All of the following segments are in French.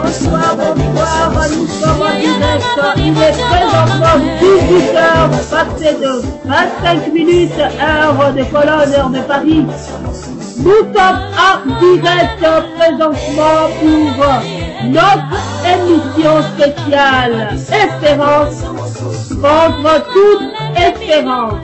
Bonsoir, bonsoir, nous sommes en direct. Il est présentement 18h, passé de 25 minutes, heure de Cologne, heure de Paris. Nous sommes en direct présentement pour notre émission spéciale Espérance, contre toute espérance.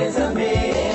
Nzambe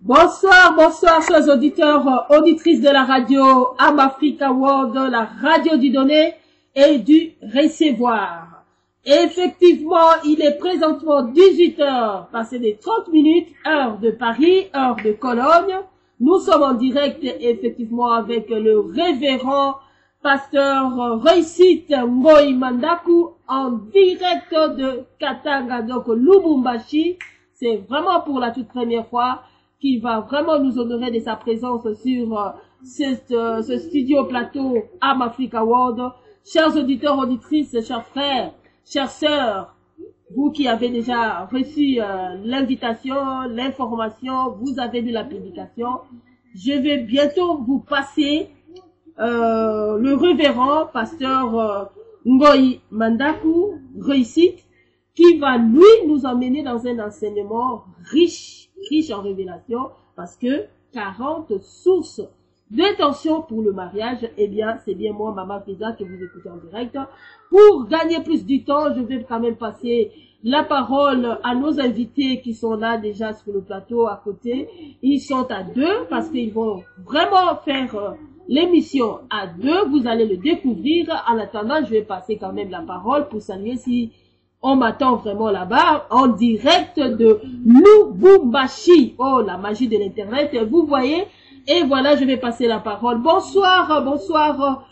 Bonsoir, bonsoir, chers auditeurs, auditrices de la radio Am Africa World, la radio du donner et du recevoir. Effectivement, il est présentement 18h, passé des 30 minutes, heure de Paris, heure de Cologne. Nous sommes en direct, effectivement, avec le révérend pasteur Réussite Ngoi Mandaku, en direct de Katanga, donc Lubumbashi. C'est vraiment pour la toute première fois qui va vraiment nous honorer de sa présence sur ce studio plateau Am Africa World. Chers auditeurs, auditrices, chers frères, chères sœurs, vous qui avez déjà reçu l'invitation, l'information, vous avez lu la publication, je vais bientôt vous passer le révérend pasteur Ngoi Mandaku, Réussite, qui va lui nous emmener dans un enseignement riche en révélation, parce que 40 sources d'intention pour le mariage, eh bien, c'est bien moi, Maman Feza, que vous écoutez en direct. Pour gagner plus du temps, je vais quand même passer la parole à nos invités qui sont là déjà sur le plateau à côté. Ils sont à deux parce qu'ils vont vraiment faire l'émission à deux. Vous allez le découvrir. En attendant, je vais passer quand même la parole pour saluer si on m'attend vraiment là-bas, en direct de Lubumbashi. Oh, la magie de l'Internet, vous voyez. Et voilà, je vais passer la parole. Bonsoir, bonsoir,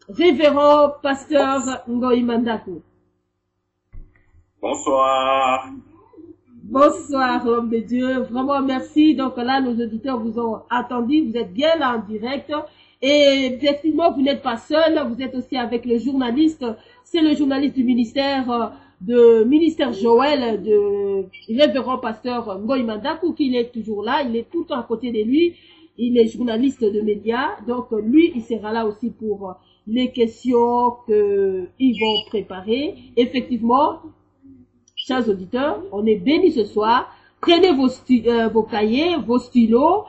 révérend pasteur Ngoi Mandaku. Bonsoir. Bonsoir, homme de Dieu. Vraiment, merci. Donc là, nos auditeurs vous ont attendu. Vous êtes bien là en direct. Et effectivement, vous n'êtes pas seul. Vous êtes aussi avec le journaliste. C'est le journaliste du ministère Joël, de révérend pasteur Ngoi Mandaku, qui est toujours là. Il est tout le temps à côté de lui. Il est journaliste de médias. Donc, lui, il sera là aussi pour les questions qu'ils vont préparer. Effectivement, chers auditeurs, on est bénis ce soir. Prenez vos cahiers, vos stylos.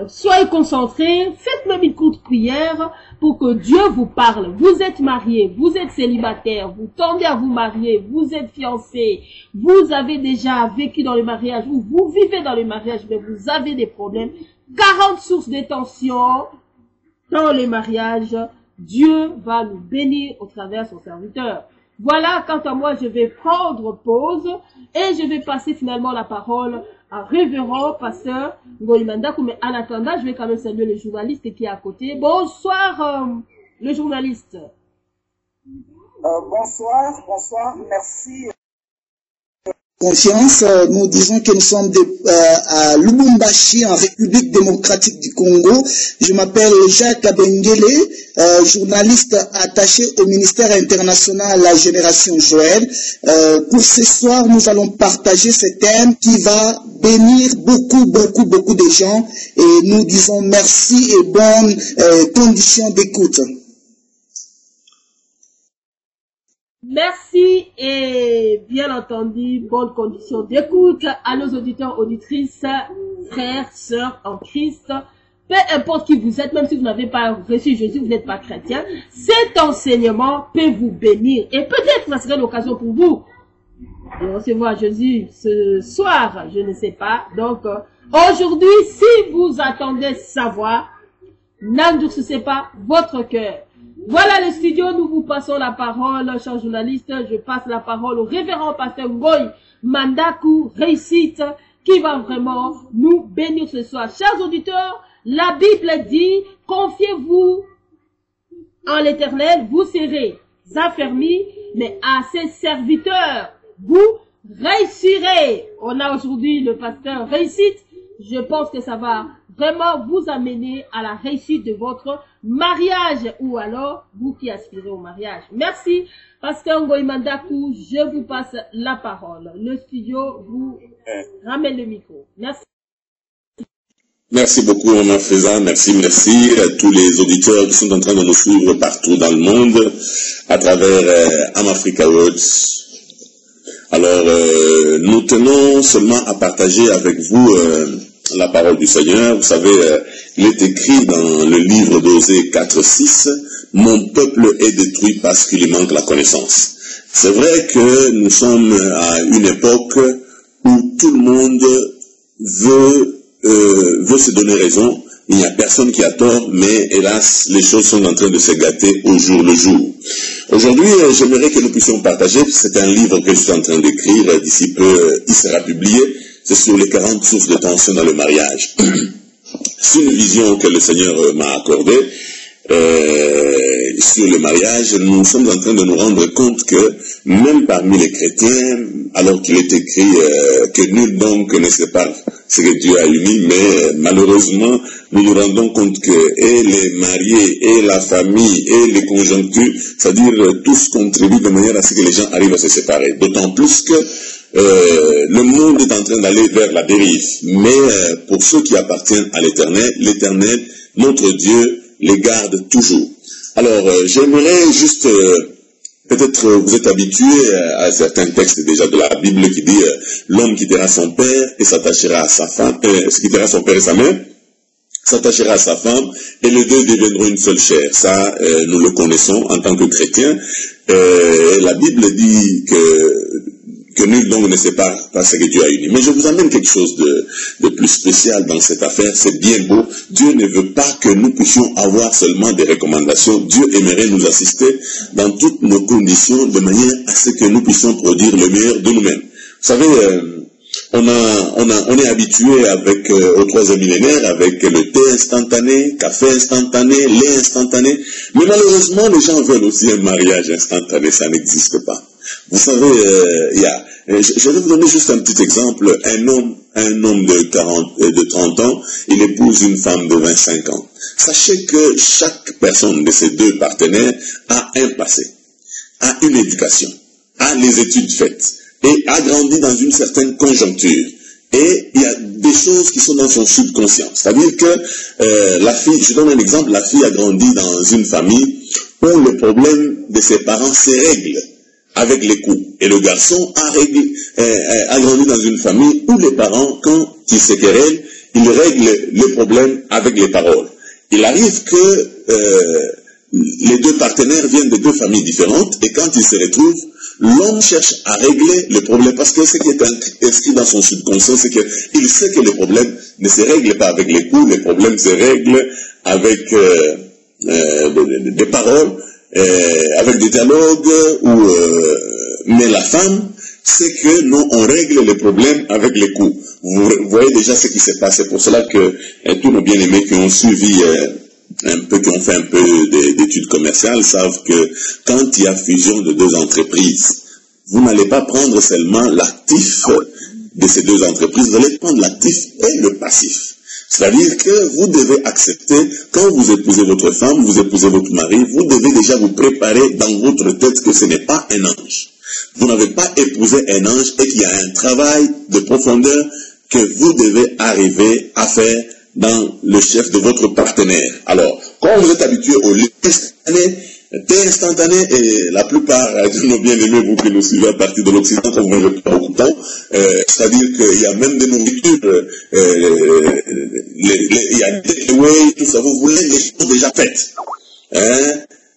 Soyez concentrés, faites même une courte prière pour que Dieu vous parle. Vous êtes mariés, vous êtes célibataires, vous tendez à vous marier, vous êtes fiancés, vous avez déjà vécu dans le mariage, ou vous vivez dans le mariage, mais vous avez des problèmes. 40 sources de tension dans le mariage. Dieu va nous bénir au travers de son serviteur. Voilà, quant à moi, je vais prendre pause et je vais passer finalement la parole à révérend pasteur Ngoi Mandaku. Mais en attendant, je vais quand même saluer le journaliste qui est à côté. Bonsoir, le journaliste. Bonsoir, merci. Confiance, nous disons que nous sommes à Lubumbashi, en République démocratique du Congo. Je m'appelle Jacques Abengele, journaliste attaché au ministère international La Génération Joël. Pour ce soir, nous allons partager ce thème qui va bénir beaucoup de gens, et nous disons merci et bonnes conditions d'écoute. Merci et bien entendu, bonnes conditions d'écoute à nos auditeurs, auditrices, frères, sœurs en Christ. Peu importe qui vous êtes, même si vous n'avez pas reçu Jésus, vous n'êtes pas chrétien, cet enseignement peut vous bénir. Et peut-être que ça serait l'occasion pour vous de recevoir Jésus ce soir, je ne sais pas. Donc, aujourd'hui, si vous attendez savoir, n'endurcissez pas votre cœur. Voilà le studio, nous vous passons la parole, chers journalistes. Je passe la parole au révérend pasteur Ngoi Mandaku, Réussite, qui va vraiment nous bénir ce soir. Chers auditeurs, la Bible dit, confiez-vous en l'Éternel, vous serez affermis, mais à ses serviteurs, vous réussirez. On a aujourd'hui le pasteur Réussite. Je pense que ça va vraiment vous amener à la réussite de votre mariage ou alors vous qui aspirez au mariage. Merci, Pasteur Ngoï Mandakou, je vous passe la parole. Le studio vous ramène le micro. Merci. Merci beaucoup, Maman Faisan. Merci à tous les auditeurs qui sont en train de nous suivre partout dans le monde à travers Amafrica Words. Alors, nous tenons seulement à partager avec vous la parole du Seigneur. Vous savez, il est écrit dans le livre d'Osée 4:6, « Mon peuple est détruit parce qu'il lui manque la connaissance ». C'est vrai que nous sommes à une époque où tout le monde veut se donner raison. Il n'y a personne qui a tort, mais hélas, les choses sont en train de se gâter au jour le jour. Aujourd'hui, j'aimerais que nous puissions partager, c'est un livre que je suis en train d'écrire, d'ici peu, il sera publié, c'est sur les 40 sources de tension dans le mariage. C'est une vision que le Seigneur m'a accordée sur le mariage. Nous sommes en train de nous rendre compte que même parmi les chrétiens, alors qu'il est écrit que nul donc ne sépare ce que Dieu a uni, mais malheureusement, nous nous rendons compte que et les mariés, et la famille, et les conjonctures, c'est-à-dire tous contribuent de manière à ce que les gens arrivent à se séparer. D'autant plus que le monde est en train d'aller vers la dérive. Mais pour ceux qui appartiennent à l'Éternel, notre Dieu les garde toujours. Alors, j'aimerais juste... peut-être vous êtes habitués à certains textes déjà de la Bible qui dit l'homme quittera son père et s'attachera à sa femme, quittera son père et sa mère, s'attachera à sa femme et les deux deviendront une seule chair. Ça, nous le connaissons en tant que chrétiens. La Bible dit que nul donc ne sépare pas ce que Dieu a uni. Mais je vous amène quelque chose de plus spécial dans cette affaire. C'est bien beau. Dieu ne veut pas que nous puissions avoir seulement des recommandations. Dieu aimerait nous assister dans toutes nos conditions de manière à ce que nous puissions produire le meilleur de nous-mêmes. Vous savez, on est habitué avec au 3e millénaire avec le thé instantané, café instantané, lait instantané. Mais malheureusement, les gens veulent aussi un mariage instantané. Ça n'existe pas. Vous savez, je vais vous donner juste un petit exemple. Un homme de 30 ans, il épouse une femme de 25 ans. Sachez que chaque personne de ces deux partenaires a un passé, a une éducation, a les études faites et a grandi dans une certaine conjoncture. Et il y a des choses qui sont dans son subconscient. C'est-à-dire que la fille, je donne un exemple, la fille a grandi dans une famille où le problème de ses parents se règle avec les coups. Et le garçon a grandi dans une famille où les parents, quand ils se querellent, ils règlent le problème avec les paroles. Il arrive que les deux partenaires viennent de deux familles différentes et quand ils se retrouvent, l'homme cherche à régler le problème parce que ce qui est inscrit dans son subconscient, c'est qu'il sait que le problème ne se règle pas avec les coups, le problème se règle avec des paroles, avec des dialogues, mais la femme, c'est que nous, on règle les problèmes avec les coups. Vous voyez déjà ce qui s'est passé. C'est pour cela que tous nos bien-aimés qui ont suivi qui ont fait un peu d'études commerciales savent que quand il y a fusion de deux entreprises, vous n'allez pas prendre seulement l'actif de ces deux entreprises, vous allez prendre l'actif et le passif. C'est-à-dire que vous devez accepter, quand vous épousez votre femme, vous épousez votre mari, vous devez déjà vous préparer dans votre tête que ce n'est pas un ange. Vous n'avez pas épousé un ange et qu'il y a un travail de profondeur que vous devez arriver à faire dans le chef de votre partenaire. Alors, quand vous êtes habitué au thé instantané, et la plupart de nos bien-aimés, vous qui nous suivez à partir de l'Occident, quand vous n'avez pas beaucoup de temps, c'est-à-dire qu'il y a même des nourritures, il y a des takeaways, tout ça, vous voulez les choses déjà faites.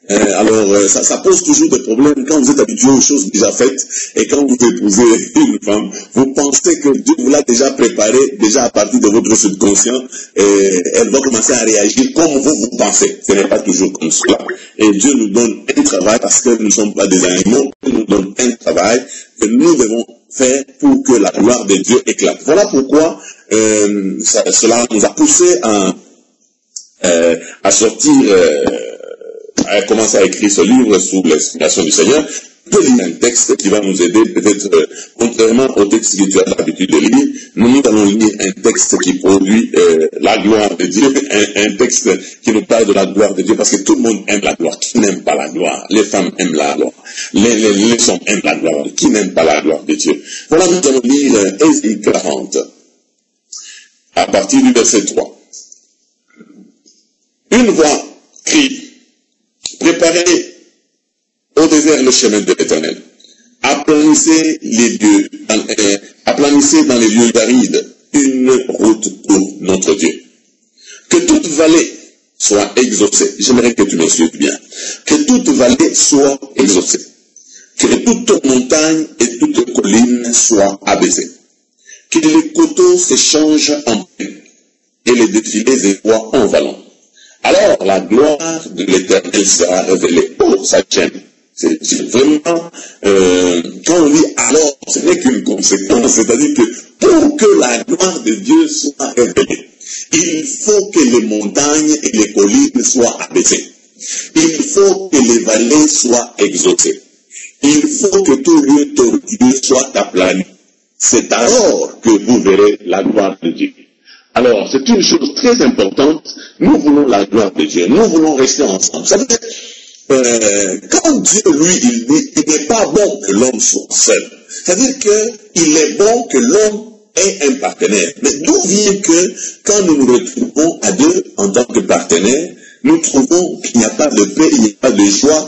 Alors, ça pose toujours des problèmes quand vous êtes habitué aux choses déjà faites et quand vous épousez une femme, vous pensez que Dieu vous l'a déjà préparé, déjà à partir de votre subconscient, et elle va commencer à réagir comme vous pensez. Ce n'est pas toujours comme cela. Et Dieu nous donne un travail parce que nous ne sommes pas des animaux, il nous donne un travail que nous devons faire pour que la gloire de Dieu éclate. Voilà pourquoi cela nous a poussé à sortir... a commencé à écrire ce livre sous l'inspiration du Seigneur. Je vais lire un texte qui va nous aider, peut-être, contrairement au texte que tu as l'habitude de lire, nous allons lire un texte qui produit la gloire de Dieu, un texte qui nous parle de la gloire de Dieu, parce que tout le monde aime la gloire. Qui n'aime pas la gloire? Les femmes aiment la gloire. Les hommes aiment la gloire. Qui n'aime pas la gloire de Dieu? Voilà, nous allons lire Ésaïe 40, à partir du verset 3. Une voix crie, préparez au désert le chemin de l'Éternel. Aplanissez dans les lieux arides une route pour notre Dieu. Que toute vallée soit exaucée. J'aimerais que tu me suives bien. Que toute vallée soit exaucée. Que toute montagne et toute colline soient abaissées. Que les coteaux se changent en plaine et les défilés étroits en vallons. Alors la gloire de l'Éternel sera révélée. Oh, ça tient. C'est vraiment, quand on dit alors, ce n'est qu'une conséquence, c'est-à-dire que pour que la gloire de Dieu soit révélée, il faut que les montagnes et les collines soient abaissées. Il faut que les vallées soient exaucées. Il faut que tout lieu tortueux soit aplani. C'est alors que vous verrez la gloire de Dieu. Alors, c'est une chose très importante. Nous voulons la gloire de Dieu. Nous voulons rester ensemble. Ça veut dire, quand Dieu, lui, il dit, il n'est pas bon que l'homme soit seul. C'est-à-dire qu'il est bon que l'homme ait un partenaire. Mais d'où vient que, quand nous nous retrouvons à deux en tant que partenaires, nous trouvons qu'il n'y a pas de paix, il n'y a pas de joie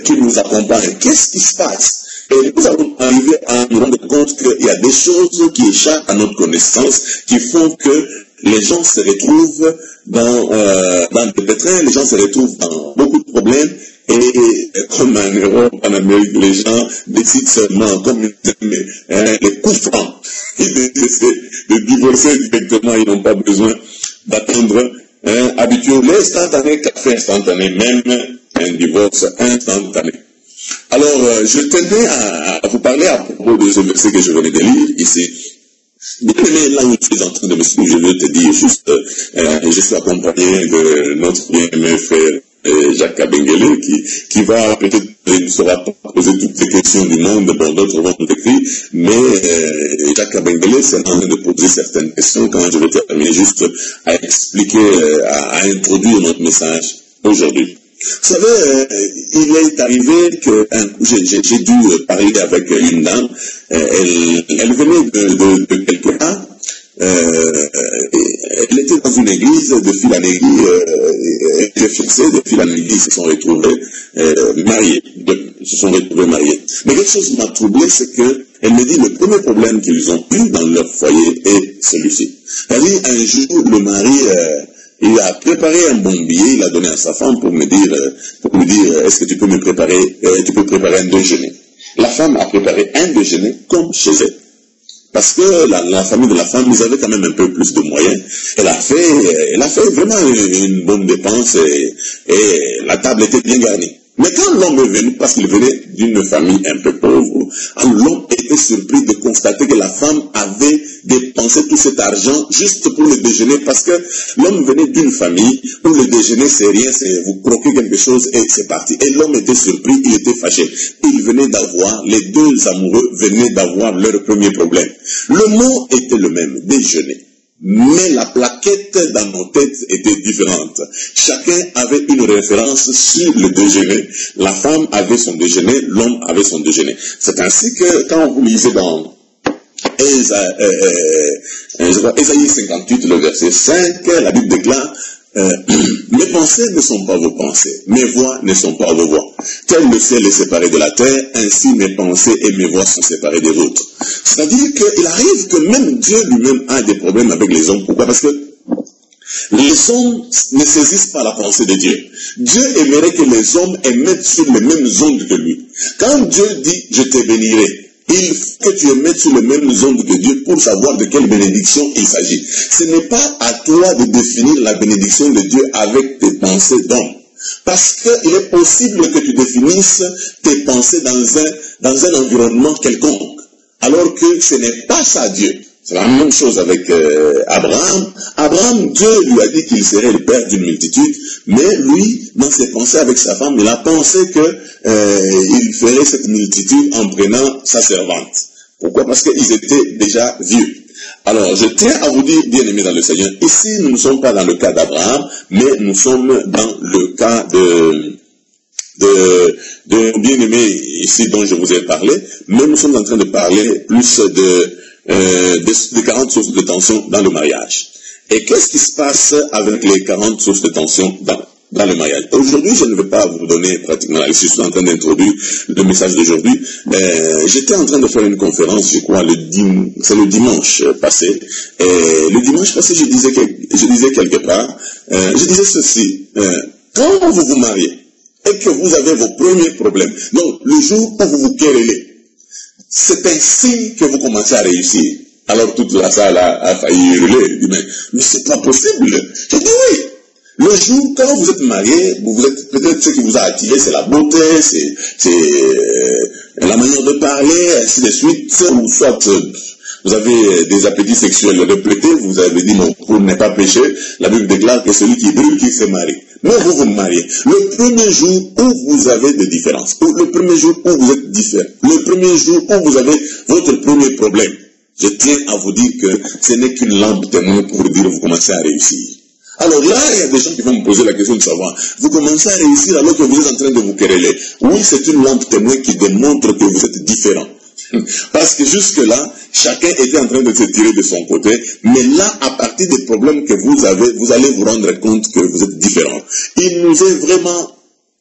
qui nous accompagne. Qu'est-ce qui se passe? Et nous allons arriver à nous rendre compte qu'il y a des choses qui échappent à notre connaissance, qui font que les gens se retrouvent dans des pétrins, les gens se retrouvent dans beaucoup de problèmes, et comme en Europe, en Amérique, les gens décident seulement, comme les coups francs, de divorcer directement, ils n'ont pas besoin d'attendre habituel, l'instantané, café instantané, même un divorce instantané. Alors, je tenais à vous parler à propos de ce verset que je venais de lire ici. Bien aimé, là où tu es en train de me suivre, je veux te dire juste, je suis accompagné de notre bien-aimé frère Jacques Kabengele, qui va peut-être, il ne saura pas poser toutes les questions du monde, bon, d'autres vont nous écrire, mais Jacques Kabengele, c'est en train de poser certaines questions quand je vais terminer juste à expliquer, à introduire notre message aujourd'hui. Vous savez, il est arrivé que j'ai dû parler avec une dame, elle venait de quelque part, elle était dans une église, de fil en aiguille, elle était fixée, de fil en aiguille, ils se sont retrouvés mariés, Mais quelque chose m'a troublé, c'est qu'elle me dit le premier problème qu'ils ont eu dans leur foyer est celui-ci. C'est-à-dire, un jour, le mari, il a préparé un bon billet, il a donné à sa femme pour me dire, est-ce que tu peux me préparer, un déjeuner. La femme a préparé un déjeuner comme chez elle. Parce que la famille de la femme, ils avaient quand même un peu plus de moyens. Elle a fait vraiment une bonne dépense et la table était bien garnie. Mais quand l'homme est venu, parce qu'il venait d'une famille un peu pauvre, l'homme était surpris de constater que la femme avait dépensé tout cet argent juste pour le déjeuner, parce que l'homme venait d'une famille où le déjeuner c'est rien, c'est vous croquez quelque chose et c'est parti. Et l'homme était surpris, il était fâché. Les deux amoureux venaient d'avoir leur premier problème. Le mot était le même, déjeuner. Mais la plaquette dans nos têtes était différente. Chacun avait une référence sur le déjeuner. La femme avait son déjeuner, l'homme avait son déjeuner. C'est ainsi que quand vous lisez dans Ésaïe 58, le verset 5, la Bible déclare mes pensées ne sont pas vos pensées, mes voix ne sont pas vos voix. Tel le ciel est séparé de la terre, ainsi mes pensées et mes voix sont séparées des vôtres. C'est-à-dire qu'il arrive que même Dieu lui-même a des problèmes avec les hommes. Pourquoi? Parce que les hommes ne saisissent pas la pensée de Dieu. Dieu aimerait que les hommes émettent sur les mêmes ondes que lui. Quand Dieu dit « je te bénirai », il faut que tu émettes sur les mêmes ondes que Dieu pour savoir de quelle bénédiction il s'agit. Ce n'est pas à toi de définir la bénédiction de Dieu avec tes pensées d'homme. Parce qu'il est possible que tu définisses tes pensées dans un environnement quelconque. Alors que ce n'est pas ça Dieu. C'est la même chose avec Abraham. Abraham, Dieu lui a dit qu'il serait le père d'une multitude, mais lui, dans ses pensées avec sa femme, il a pensé qu'il ferait cette multitude en prenant sa servante. Pourquoi? Parce qu'ils étaient déjà vieux. Alors, je tiens à vous dire, bien-aimés dans le Seigneur, ici, nous ne sommes pas dans le cas d'Abraham, mais nous sommes dans le cas de bien-aimé ici dont je vous ai parlé, mais nous sommes en train de parler plus de 40 sources de tension dans le mariage. Et qu'est-ce qui se passe avec les 40 sources de tension dans le mariage? Aujourd'hui, je ne vais pas vous donner pratiquement, je suis en train d'introduire le message d'aujourd'hui. J'étais en train de faire une conférence, je crois, c'est le dimanche passé. Et le dimanche passé, je disais quelque part, je disais ceci, quand vous vous mariez, et que vous avez vos premiers problèmes, donc le jour où vous vous querellez, c'est un signe que vous commencez à réussir. Alors toute la salle a failli hurler, dit, mais c'est pas possible. Je dis oui. Le jour, quand vous êtes marié, peut-être ce qui vous a attiré, c'est la beauté, c'est la manière de parler, ainsi de suite, ou soit vous avez des appétits sexuels répétés, vous avez dit mon cours n'est pas péché, la Bible déclare que celui qui brûle, qui se marie. Mais vous vous mariez. Le premier jour où vous avez des différences, le premier jour où vous êtes différent, le premier jour où vous avez votre premier problème, je tiens à vous dire que ce n'est qu'une lampe témoin pour dire vous commencez à réussir. Alors là, il y a des gens qui vont me poser la question de savoir, vous commencez à réussir alors que vous êtes en train de vous quereller. Oui, c'est une lampe témoin qui démontre que vous êtes différent. Parce que jusque-là, chacun était en train de se tirer de son côté, mais là, à partir des problèmes que vous avez, vous allez vous rendre compte que vous êtes différent. Il nous est vraiment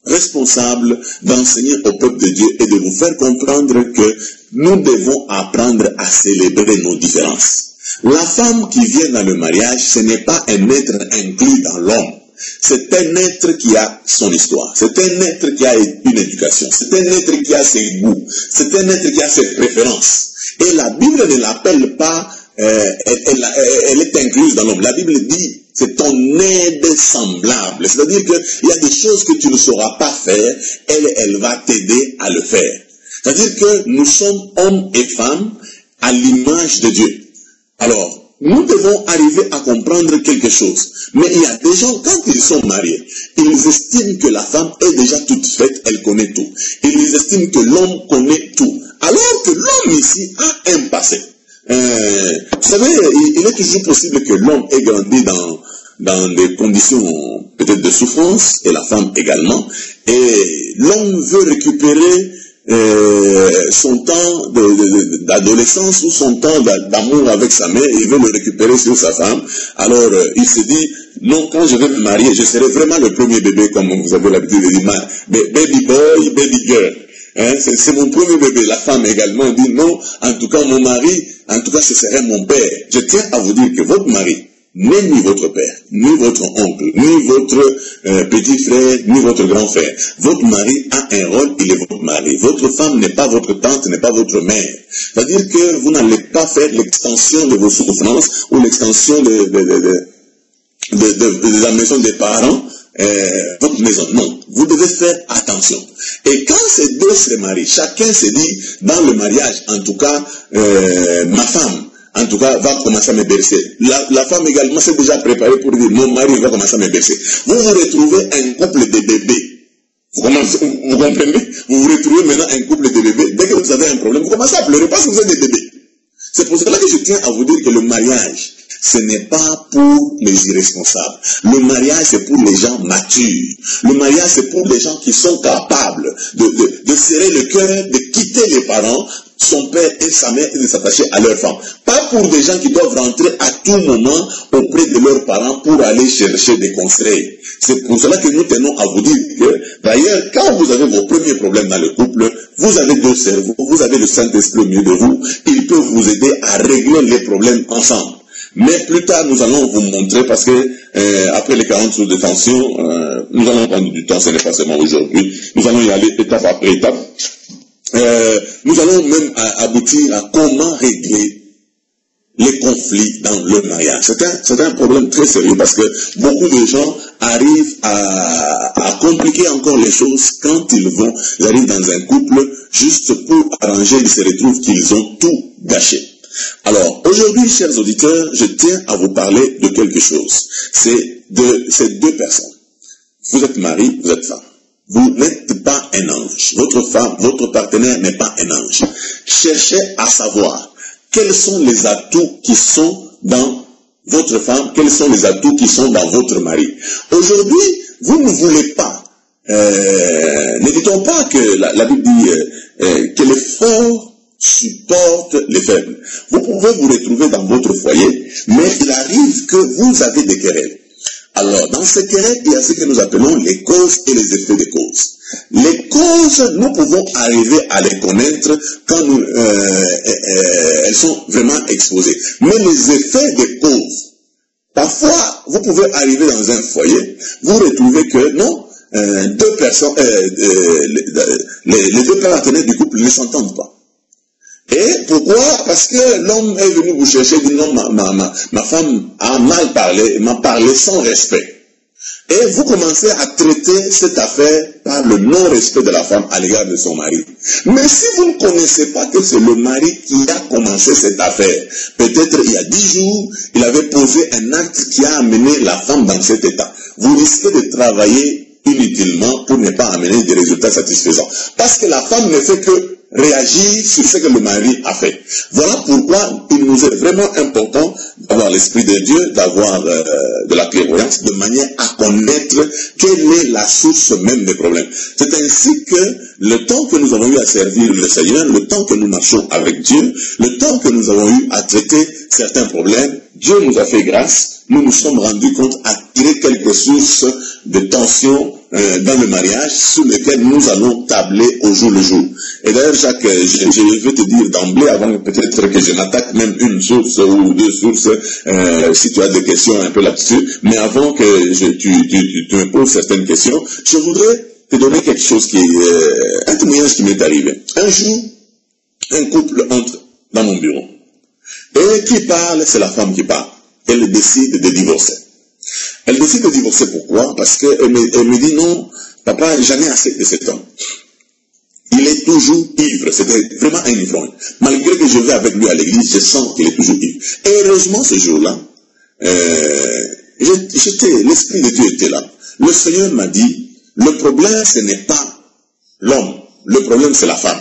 responsable d'enseigner au peuple de Dieu et de vous faire comprendre que nous devons apprendre à célébrer nos différences. La femme qui vient dans le mariage, ce n'est pas un être inclus dans l'homme. C'est un être qui a son histoire. C'est un être qui a une éducation. C'est un être qui a ses goûts. C'est un être qui a ses préférences. Et la Bible ne l'appelle pas, elle est incluse dans l'homme. La Bible dit, c'est ton aide semblable. C'est-à-dire qu'il y a des choses que tu ne sauras pas faire, elle va t'aider à le faire. C'est-à-dire que nous sommes hommes et femmes à l'image de Dieu. Alors, nous devons arriver à comprendre quelque chose. Mais il y a des gens, quand ils sont mariés, ils estiment que la femme est déjà toute faite, elle connaît tout. Ils estiment que l'homme connaît tout. Alors que l'homme ici a un passé. Vous savez, il est toujours possible que l'homme ait grandi dans des conditions peut-être de souffrance, et la femme également. Et l'homme veut récupérer son temps d'adolescence ou son temps d'amour avec sa mère, il veut le récupérer sur sa femme. Alors il se dit, non, quand je vais me marier, je serai vraiment le premier bébé, comme vous avez l'habitude de dire, baby boy, baby girl. Hein, c'est mon premier bébé. La femme également dit, non, en tout cas mon mari, en tout cas ce serait mon père. Je tiens à vous dire que votre mari n'est ni votre père, ni votre oncle, ni votre petit frère, ni votre grand frère. Votre mari a un rôle, il est votre mari. Votre femme n'est pas votre tante, n'est pas votre mère. C'est-à-dire que vous n'allez pas faire l'extension de vos souffrances ou l'extension de la maison des parents, votre maison. Non, vous devez faire attention. Et quand ces deux se marient, chacun se dit, dans le mariage, en tout cas, ma femme, en tout cas, va commencer à me bercer. La femme également s'est déjà préparée pour dire, mon mari va commencer à me bercer. Vous vous retrouvez un couple de bébés. Vous comprenez? Vous vous retrouvez maintenant un couple de bébés. Dès que vous avez un problème, vous commencez à pleurer parce que vous êtes des bébés. C'est pour cela que je tiens à vous dire que le mariage, ce n'est pas pour les irresponsables. Le mariage, c'est pour les gens matures. Le mariage, c'est pour les gens qui sont capables de serrer le cœur, de quitter les parents, son père et sa mère, et de s'attacher à leur femme. Pas pour des gens qui doivent rentrer à tout moment auprès de leurs parents pour aller chercher des conseils. C'est pour cela que nous tenons à vous dire que, d'ailleurs, quand vous avez vos premiers problèmes dans le couple, vous avez deux cerveaux, vous avez le Saint-Esprit au milieu de vous, il peut vous aider à régler les problèmes ensemble. Mais plus tard, nous allons vous montrer, parce que après les 40 sources de tension, nous allons prendre du temps, ce n'est pas seulement aujourd'hui, nous allons y aller étape après étape. Nous allons même aboutir à comment régler les conflits dans le mariage. C'est un problème très sérieux parce que beaucoup de gens arrivent à compliquer encore les choses quand ils arrivent dans un couple juste pour arranger, ils se retrouvent qu'ils ont tout gâché. Alors, aujourd'hui, chers auditeurs, je tiens à vous parler de quelque chose. C'est de ces deux personnes. Vous êtes mari, vous êtes femme. Vous n'êtes pas un ange. Votre femme, votre partenaire n'est pas un ange. Cherchez à savoir quels sont les atouts qui sont dans votre femme, quels sont les atouts qui sont dans votre mari. Aujourd'hui, vous ne voulez pas, n'évitons pas que la Bible dit que les forts supportent les faibles. Vous pouvez vous retrouver dans votre foyer, mais il arrive que vous avez des querelles. Alors, dans ces querelles, il y a ce que nous appelons les causes et les effets des causes. Les causes, nous pouvons arriver à les connaître quand elles sont vraiment exposées. Mais les effets des causes, parfois, vous pouvez arriver dans un foyer, vous retrouvez que non, deux personnes, les deux partenaires du couple ne s'entendent pas. Et pourquoi? Parce que l'homme est venu vous chercher, il dit non, ma femme a mal parlé, m'a parlé sans respect. Et vous commencez à traiter cette affaire par le non-respect de la femme à l'égard de son mari. Mais si vous ne connaissez pas que c'est le mari qui a commencé cette affaire, peut-être il y a 10 jours, il avait posé un acte qui a amené la femme dans cet état. Vous risquez de travailler inutilement pour ne pas amener des résultats satisfaisants. Parce que la femme ne fait que réagir sur ce que le mari a fait. Voilà pourquoi il nous est vraiment important d'avoir l'Esprit de Dieu, d'avoir de la clairvoyance, de manière à connaître quelle est la source même des problèmes. C'est ainsi que le temps que nous avons eu à servir le Seigneur, le temps que nous marchons avec Dieu, le temps que nous avons eu à traiter certains problèmes, Dieu nous a fait grâce, nous nous sommes rendus compte à tirer quelques sources de tension dans le mariage sur lesquelles nous allons tabler au jour le jour. Et d'ailleurs, Jacques, je vais te dire d'emblée, avant peut-être que je n'attaque même une source ou deux sources, si tu as des questions un peu là-dessus, mais avant que tu me poses certaines questions, je voudrais te donner quelque chose qui est un témoignage qui m'est arrivé. Un jour, un couple entre dans mon bureau. Et qui parle, c'est la femme qui parle. Elle décide de divorcer. Elle décide de divorcer pourquoi? Parce qu'elle me dit non, papa, j'en ai assez de cet homme. Il est toujours ivre, c'était vraiment un ivrogne. Malgré que je vais avec lui à l'église, je sens qu'il est toujours ivre. Et heureusement, ce jour-là, l'Esprit de Dieu était là. Le Seigneur m'a dit, le problème, ce n'est pas l'homme, le problème, c'est la femme.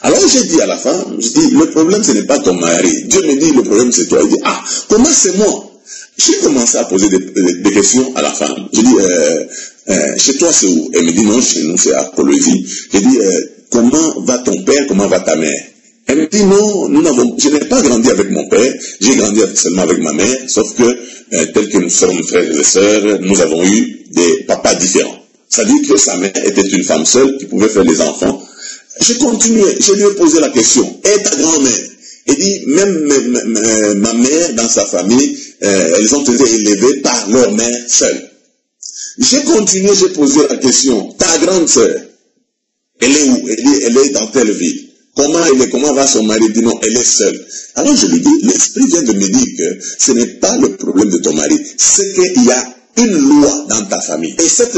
Alors j'ai dit à la femme, je dis, le problème, ce n'est pas ton mari. Dieu me dit, le problème, c'est toi. Il dit, ah, comment c'est moi? J'ai commencé à poser des questions à la femme. J'ai dit, chez toi, c'est où? Elle me dit, non, chez nous, c'est à Colosie. J'ai dit, comment va ton père, comment va ta mère? Elle me dit, non, je n'ai pas grandi avec mon père, j'ai grandi seulement avec ma mère, sauf que, tel que nous sommes frères et sœurs, nous avons eu des papas différents. Ça dit que sa mère était une femme seule qui pouvait faire des enfants. J'ai continué, je lui ai posé la question, et ta grand-mère? Elle dit, même ma mère, dans sa famille, elles ont été élevées par leur mère seule. J'ai continué, j'ai posé la question, ta grande sœur, elle est où? Elle dit, elle est dans telle ville. Comment va son mari? Il dit non, elle est seule. Alors je lui dis, l'Esprit vient de me dire que ce n'est pas le problème de ton mari, c'est qu'il y a une loi dans ta famille. Et cette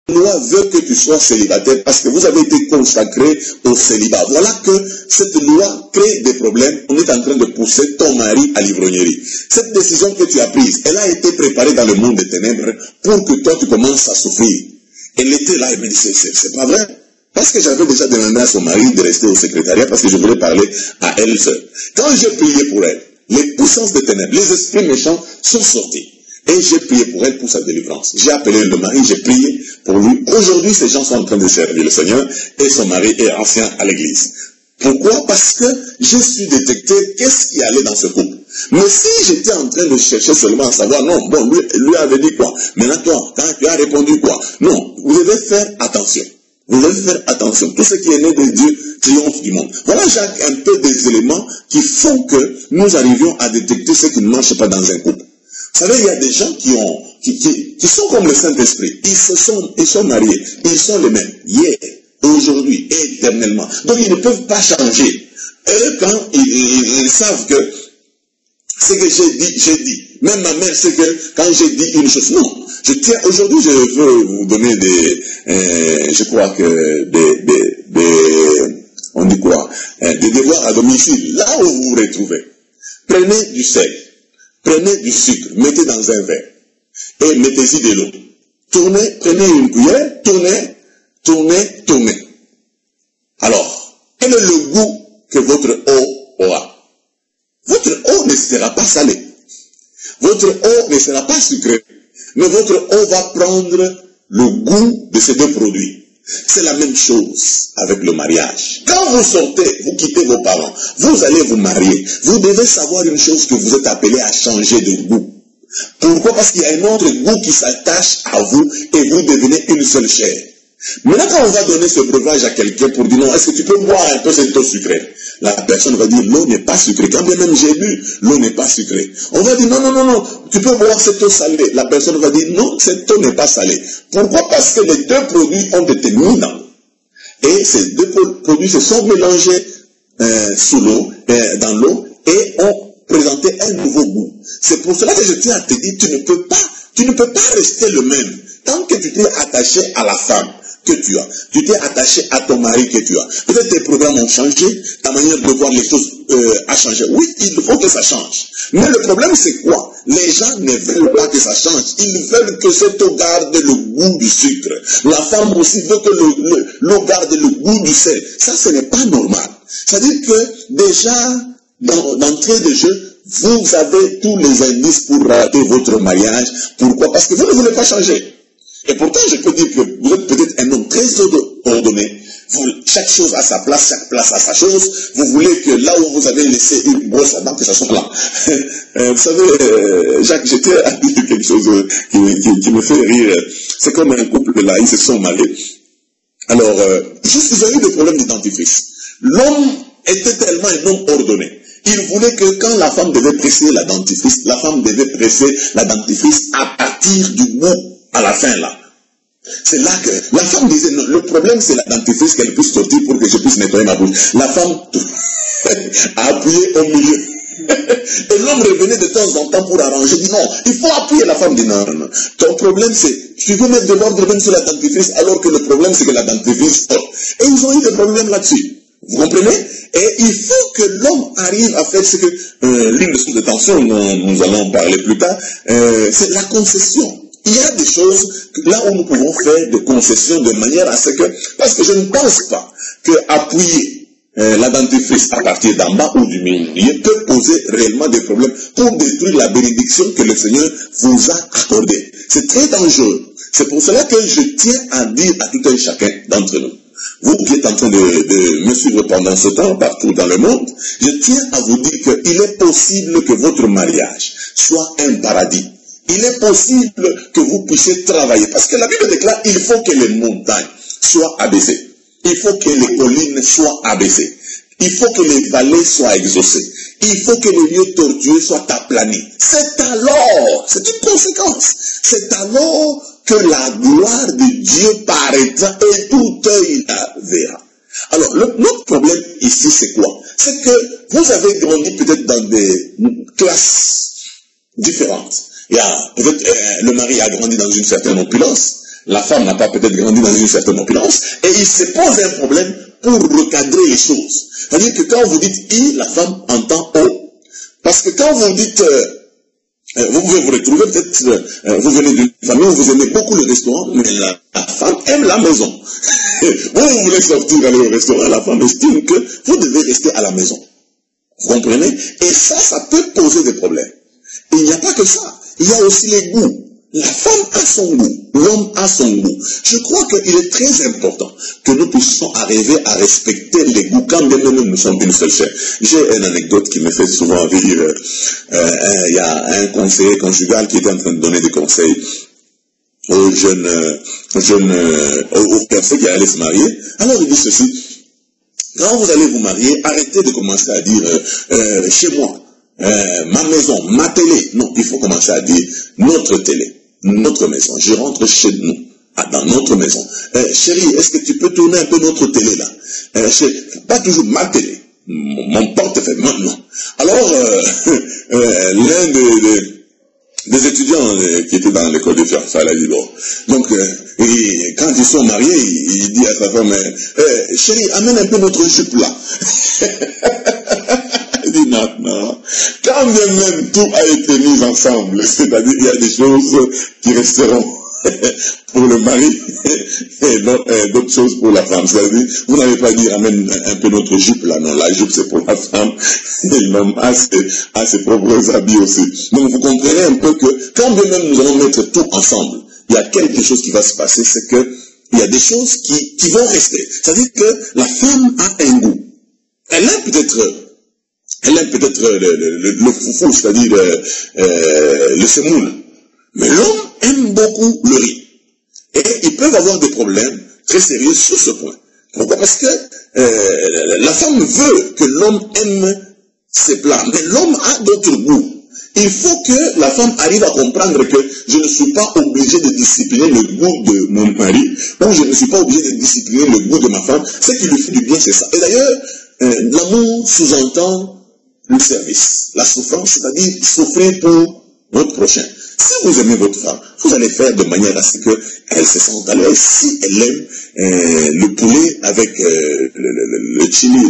loi veut que tu sois célibataire parce que vous avez été consacré au célibat. Voilà que cette loi crée des problèmes. On est en train de pousser ton mari à l'ivrognerie. Cette décision que tu as prise, elle a été préparée dans le monde des ténèbres pour que toi tu commences à souffrir. Elle était là, elle me dit, c'est pas vrai. Parce que j'avais déjà demandé à son mari de rester au secrétariat parce que je voulais parler à elle seule. Quand j'ai prié pour elle, les puissances des ténèbres, les esprits méchants sont sortis. Et j'ai prié pour elle pour sa délivrance. J'ai appelé le mari, j'ai prié pour lui. Aujourd'hui, ces gens sont en train de servir le Seigneur et son mari est ancien à l'église. Pourquoi? Parce que j'ai su détecter qu'est-ce qui allait dans ce couple. Mais si j'étais en train de chercher seulement à savoir, non, bon, lui avait dit quoi? Maintenant, toi, quand tu as répondu quoi? Non, vous devez faire attention. Vous devez faire attention. Tout ce qui est né de Dieu triomphe du monde. Voilà, Jacques, un peu des éléments qui font que nous arrivions à détecter ce qui ne marche pas dans un couple. Vous savez, il y a des gens qui sont comme le Saint-Esprit. Ils sont mariés. Ils sont les mêmes. Hier, aujourd'hui, éternellement. Donc, ils ne peuvent pas changer. Eux, quand ils savent que ce que j'ai dit. Même ma mère sait que quand j'ai dit une chose, non. Aujourd'hui, je veux vous donner je crois que on dit quoi? Des devoirs à domicile. Là où vous vous retrouvez. Prenez du sel, prenez du sucre, mettez dans un verre et mettez-y de l'eau. Tournez, prenez une cuillère, tournez, tournez, tournez. Alors, quel est le goût que votre eau aura? Votre eau ne sera pas salée. Votre eau ne sera pas sucrée. Mais votre eau va prendre le goût de ces deux produits. C'est la même chose avec le mariage. Quand vous sortez, vous quittez vos parents, vous allez vous marier. Vous devez savoir une chose, que vous êtes appelé à changer de goût. Pourquoi? Parce qu'il y a un autre goût qui s'attache à vous et vous devenez une seule chair. Maintenant, quand on va donner ce breuvage à quelqu'un pour dire non, est-ce que tu peux boire un peu cette eau sucrée? La personne va dire l'eau n'est pas sucrée. Quand bien même j'ai bu, l'eau n'est pas sucrée. On va dire non, non, non, non, tu peux boire cette eau salée. La personne va dire non, cette eau n'est pas salée. Pourquoi? Parce que les deux produits ont été mis dans l'eau. Et ces deux produits se sont mélangés sous l'eau, dans l'eau, et ont présenté un nouveau goût. C'est pour cela que je tiens à te dire, tu ne peux pas rester le même. Tant que tu t'es attaché à la femme que tu as, tu t'es attaché à ton mari que tu as. Peut-être tes programmes ont changé, ta manière de voir les choses a changé. Oui, il faut que ça change. Mais le problème c'est quoi? Les gens ne veulent pas que ça change. Ils veulent que cette eau garde le goût du sucre. La femme aussi veut que l'eau garde le goût du sel. Ça, ce n'est pas normal. C'est-à-dire que déjà, d'entrée de jeu, vous avez tous les indices pour rater votre mariage. Pourquoi? Parce que vous ne voulez pas changer. Et pourtant, je peux dire que vous êtes peut-être un homme très ordonné. Chaque chose a sa place, chaque place a sa chose. Vous voulez que là où vous avez laissé une brosse à dents, que ça soit là. Vous savez, Jacques, j'étais à dire quelque chose qui me fait rire. C'est comme un couple là, ils se sont mariés. Alors, juste, ils ont eu des problèmes de dentifrice. L'homme était tellement un homme ordonné. Il voulait que quand la femme devait presser la dentifrice, la femme devait presser la dentifrice à partir du bout. À la fin là, c'est là que la femme disait non, le problème c'est la dentifrice qu'elle puisse sortir pour que je puisse nettoyer ma bouche. La femme a appuyé au milieu. Et l'homme revenait de temps en temps pour arranger. Il dit non, il faut appuyer. La femme dit non, non, non. Ton problème c'est, tu veux mettre de l'ordre même sur la dentifrice alors que le problème c'est que la dentifrice sort. Et ils ont eu des problèmes là-dessus. Vous comprenez? Et il faut que l'homme arrive à faire ce que l'une des sources de tension, nous allons parler plus tard, c'est la concession. Il y a des choses là où nous pouvons faire des concessions de manière à ce que, parce que je ne pense pas que appuyer la dentifrice à partir d'en bas ou du milieu peut poser réellement des problèmes pour détruire la bénédiction que le Seigneur vous a accordée. C'est très dangereux. C'est pour cela que je tiens à dire à tout un chacun d'entre nous, vous qui êtes en train de me suivre pendant ce temps partout dans le monde, je tiens à vous dire qu'il est possible que votre mariage soit un paradis. Il est possible que vous puissiez travailler. Parce que la Bible déclare qu'il faut que les montagnes soient abaissées. Il faut que les collines soient abaissées. Il faut que les vallées soient exaucées. Il faut que les lieux tortueux soient aplanis. C'est alors, c'est une conséquence. C'est alors que la gloire de Dieu paraîtra et tout œil la verra. Alors, notre problème ici, c'est quoi? C'est que vous avez grandi peut-être dans des classes différentes. Il y a peut-être le mari a grandi dans une certaine opulence, la femme n'a pas peut-être grandi dans une certaine opulence, et il se pose un problème pour recadrer les choses. C'est-à-dire que quand vous dites I, la femme entend O. Parce que quand vous dites, vous pouvez vous retrouver peut-être, vous venez d'une famille où vous aimez beaucoup le restaurant, mais la femme aime la maison. Vous voulez sortir aller au restaurant, la femme estime que vous devez rester à la maison. Vous comprenez? Et ça peut poser des problèmes. Et il n'y a pas que ça. Il y a aussi les goûts. La femme a son goût, l'homme a son goût. Je crois qu'il est très important que nous puissions arriver à respecter les goûts quand même nous sommes une seule chair. J'ai une anecdote qui me fait souvent rire. Il y a un conseiller conjugal qui était en train de donner des conseils aux personnes qui allaient se marier. Alors il dit ceci: quand vous allez vous marier, arrêtez de commencer à dire chez moi. Ma maison, ma télé. Non, il faut commencer à dire notre télé, notre maison. Je rentre chez nous, dans notre maison. Chérie, est-ce que tu peux tourner un peu notre télé là? Pas toujours ma télé, mon portefeuille, non. Alors, l'un des étudiants qui étaient dans l'école de fiançailles, il a dit bon. Donc, quand ils sont mariés, il dit à sa femme, chérie, amène un peu notre jupe là. Je dis non. Quand bien même tout a été mis ensemble, c'est-à-dire il y a des choses qui resteront pour le mari et d'autres choses pour la femme. C'est-à-dire, vous n'avez pas dit amène un peu notre jupe là, non, la jupe c'est pour la femme, et l'homme a ses propres habits aussi. Donc vous comprenez un peu que quand bien même nous allons mettre tout ensemble, il y a quelque chose qui va se passer, c'est que il y a des choses qui vont rester. C'est-à-dire que la femme a un goût. Elle aime peut-être le foufou, c'est-à-dire le semoule. Mais l'homme aime beaucoup le riz. Et ils peuvent avoir des problèmes très sérieux sur ce point. Pourquoi? Parce que la femme veut que l'homme aime ses plats. Mais l'homme a d'autres goûts. Il faut que la femme arrive à comprendre que je ne suis pas obligé de discipliner le goût de mon mari, ou je ne suis pas obligé de discipliner le goût de ma femme. Ce qui lui fait du bien, c'est ça. Et d'ailleurs, l'amour sous-entend le service. La souffrance, c'est-à-dire souffrir pour votre prochain. Si vous aimez votre femme, vous allez faire de manière à ce qu'elle se sente à l'aise. Si elle aime le poulet avec le chili,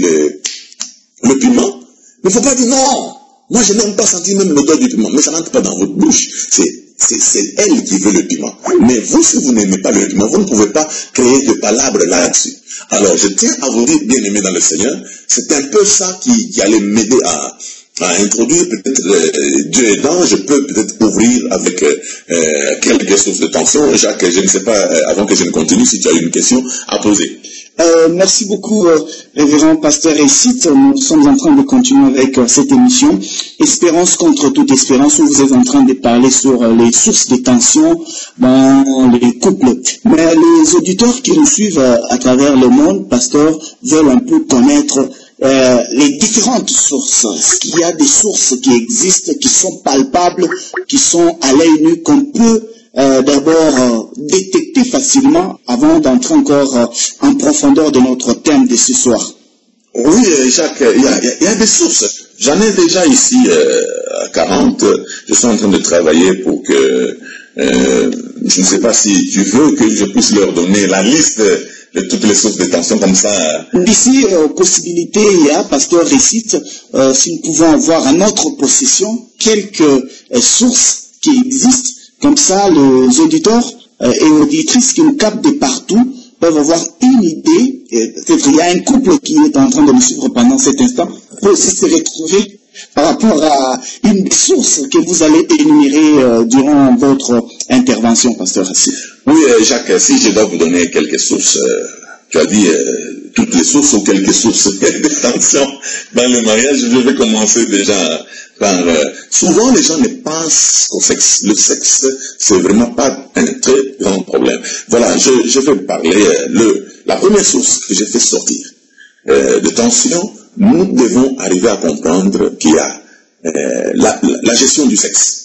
le piment, il ne faut pas dire non. Moi, je n'aime pas sentir même l'odeur du piment, mais ça n'entre pas dans votre bouche. C'est elle qui veut le piment. Mais vous, si vous n'aimez pas le piment, vous ne pouvez pas créer de palabres là-dessus. Alors, je tiens à vous dire, bien aimé dans le Seigneur, c'est un peu ça qui allait m'aider à introduire peut-être Dieu aidant, je peux peut-être ouvrir avec quelques sources de tension. Jacques, je ne sais pas, avant que je ne continue, si tu as une question à poser. Merci beaucoup, révérend pasteur Récite. Nous sommes en train de continuer avec cette émission. Espérance contre toute espérance, où vous êtes en train de parler sur les sources de tension dans les couples. Mais les auditeurs qui nous suivent à travers le monde, pasteur, veulent un peu connaître les différentes sources. Est-ce qu'il y a des sources qui existent, qui sont palpables, qui sont à l'œil nu, qu'on peut d'abord détecter facilement avant d'entrer encore en profondeur de notre thème de ce soir? Oui, Jacques, il y a des sources. J'en ai déjà ici à 40. Je suis en train de travailler pour que, je ne sais pas si tu veux que je puisse leur donner la liste de toutes les sources de tension comme ça. D'ici, possibilité, il y a, pasteur Récite, si nous pouvons avoir à notre possession quelques sources qui existent. Comme ça, les auditeurs et auditrices qui nous captent de partout peuvent avoir une idée. Peut-être il y a un couple qui est en train de nous suivre pendant cet instant, peut aussi se retrouver par rapport à une des sources que vous allez énumérer durant votre intervention, pasteur Récite. Oui, Jacques, si je dois vous donner quelques sources, tu as dit toutes les sources ou quelques sources de tension dans le mariage, je vais commencer déjà par... souvent, les gens ne pensent au sexe. Le sexe, c'est vraiment pas un très grand problème. Voilà, je vais parler... la première source que j'ai fait sortir de tension, nous devons arriver à comprendre qu'il y a la gestion du sexe.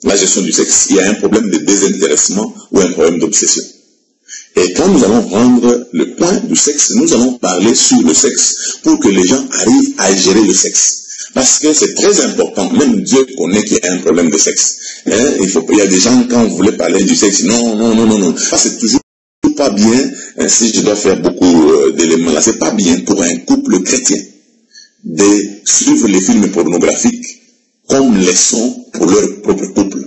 La gestion du sexe. Il y a un problème de désintéressement ou un problème d'obsession. Et quand nous allons prendre le point du sexe, nous allons parler sur le sexe pour que les gens arrivent à gérer le sexe. Parce que c'est très important, même Dieu connaît qu'il y a un problème de sexe. Hein? Il y a des gens, quand vous voulez parler du sexe, non. Ça, c'est toujours pas bien, si je dois faire beaucoup d'éléments là, c'est pas bien pour un couple chrétien de suivre les films pornographiques comme leçon pour leur propre couple.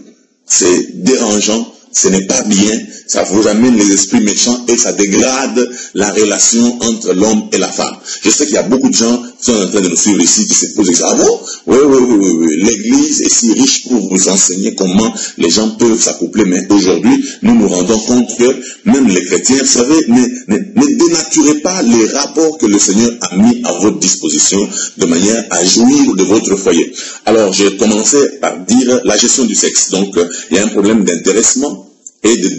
C'est dérangeant, ce n'est pas bien, ça vous amène les esprits méchants et ça dégrade la relation entre l'homme et la femme. Je sais qu'il y a beaucoup de gens qui sont en train de nous suivre ici, qui se posent des questions. Ah bon? Oui. L'église est si riche pour vous enseigner comment les gens peuvent s'accoupler, mais aujourd'hui, nous nous rendons compte que même les chrétiens, vous savez, ne dénaturez pas les rapports que le Seigneur a mis à votre disposition de manière à jouir de votre foyer. Alors, j'ai commencé par dire la gestion du sexe. Donc, il y a un problème d'intéressement et de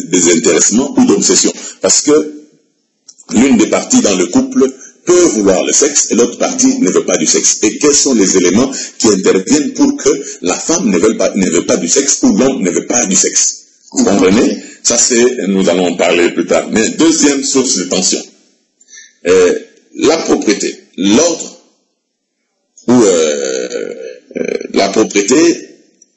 désintéressement ou d'obsession. Parce que l'une des parties dans le couple peut vouloir le sexe et l'autre partie ne veut pas du sexe. Et quels sont les éléments qui interviennent pour que la femme ne veut pas du sexe ou l'homme ne veut pas du sexe? Vous comprenez? Ça, nous allons en parler plus tard. Mais deuxième source de tension, la propriété, l'ordre ou la propriété.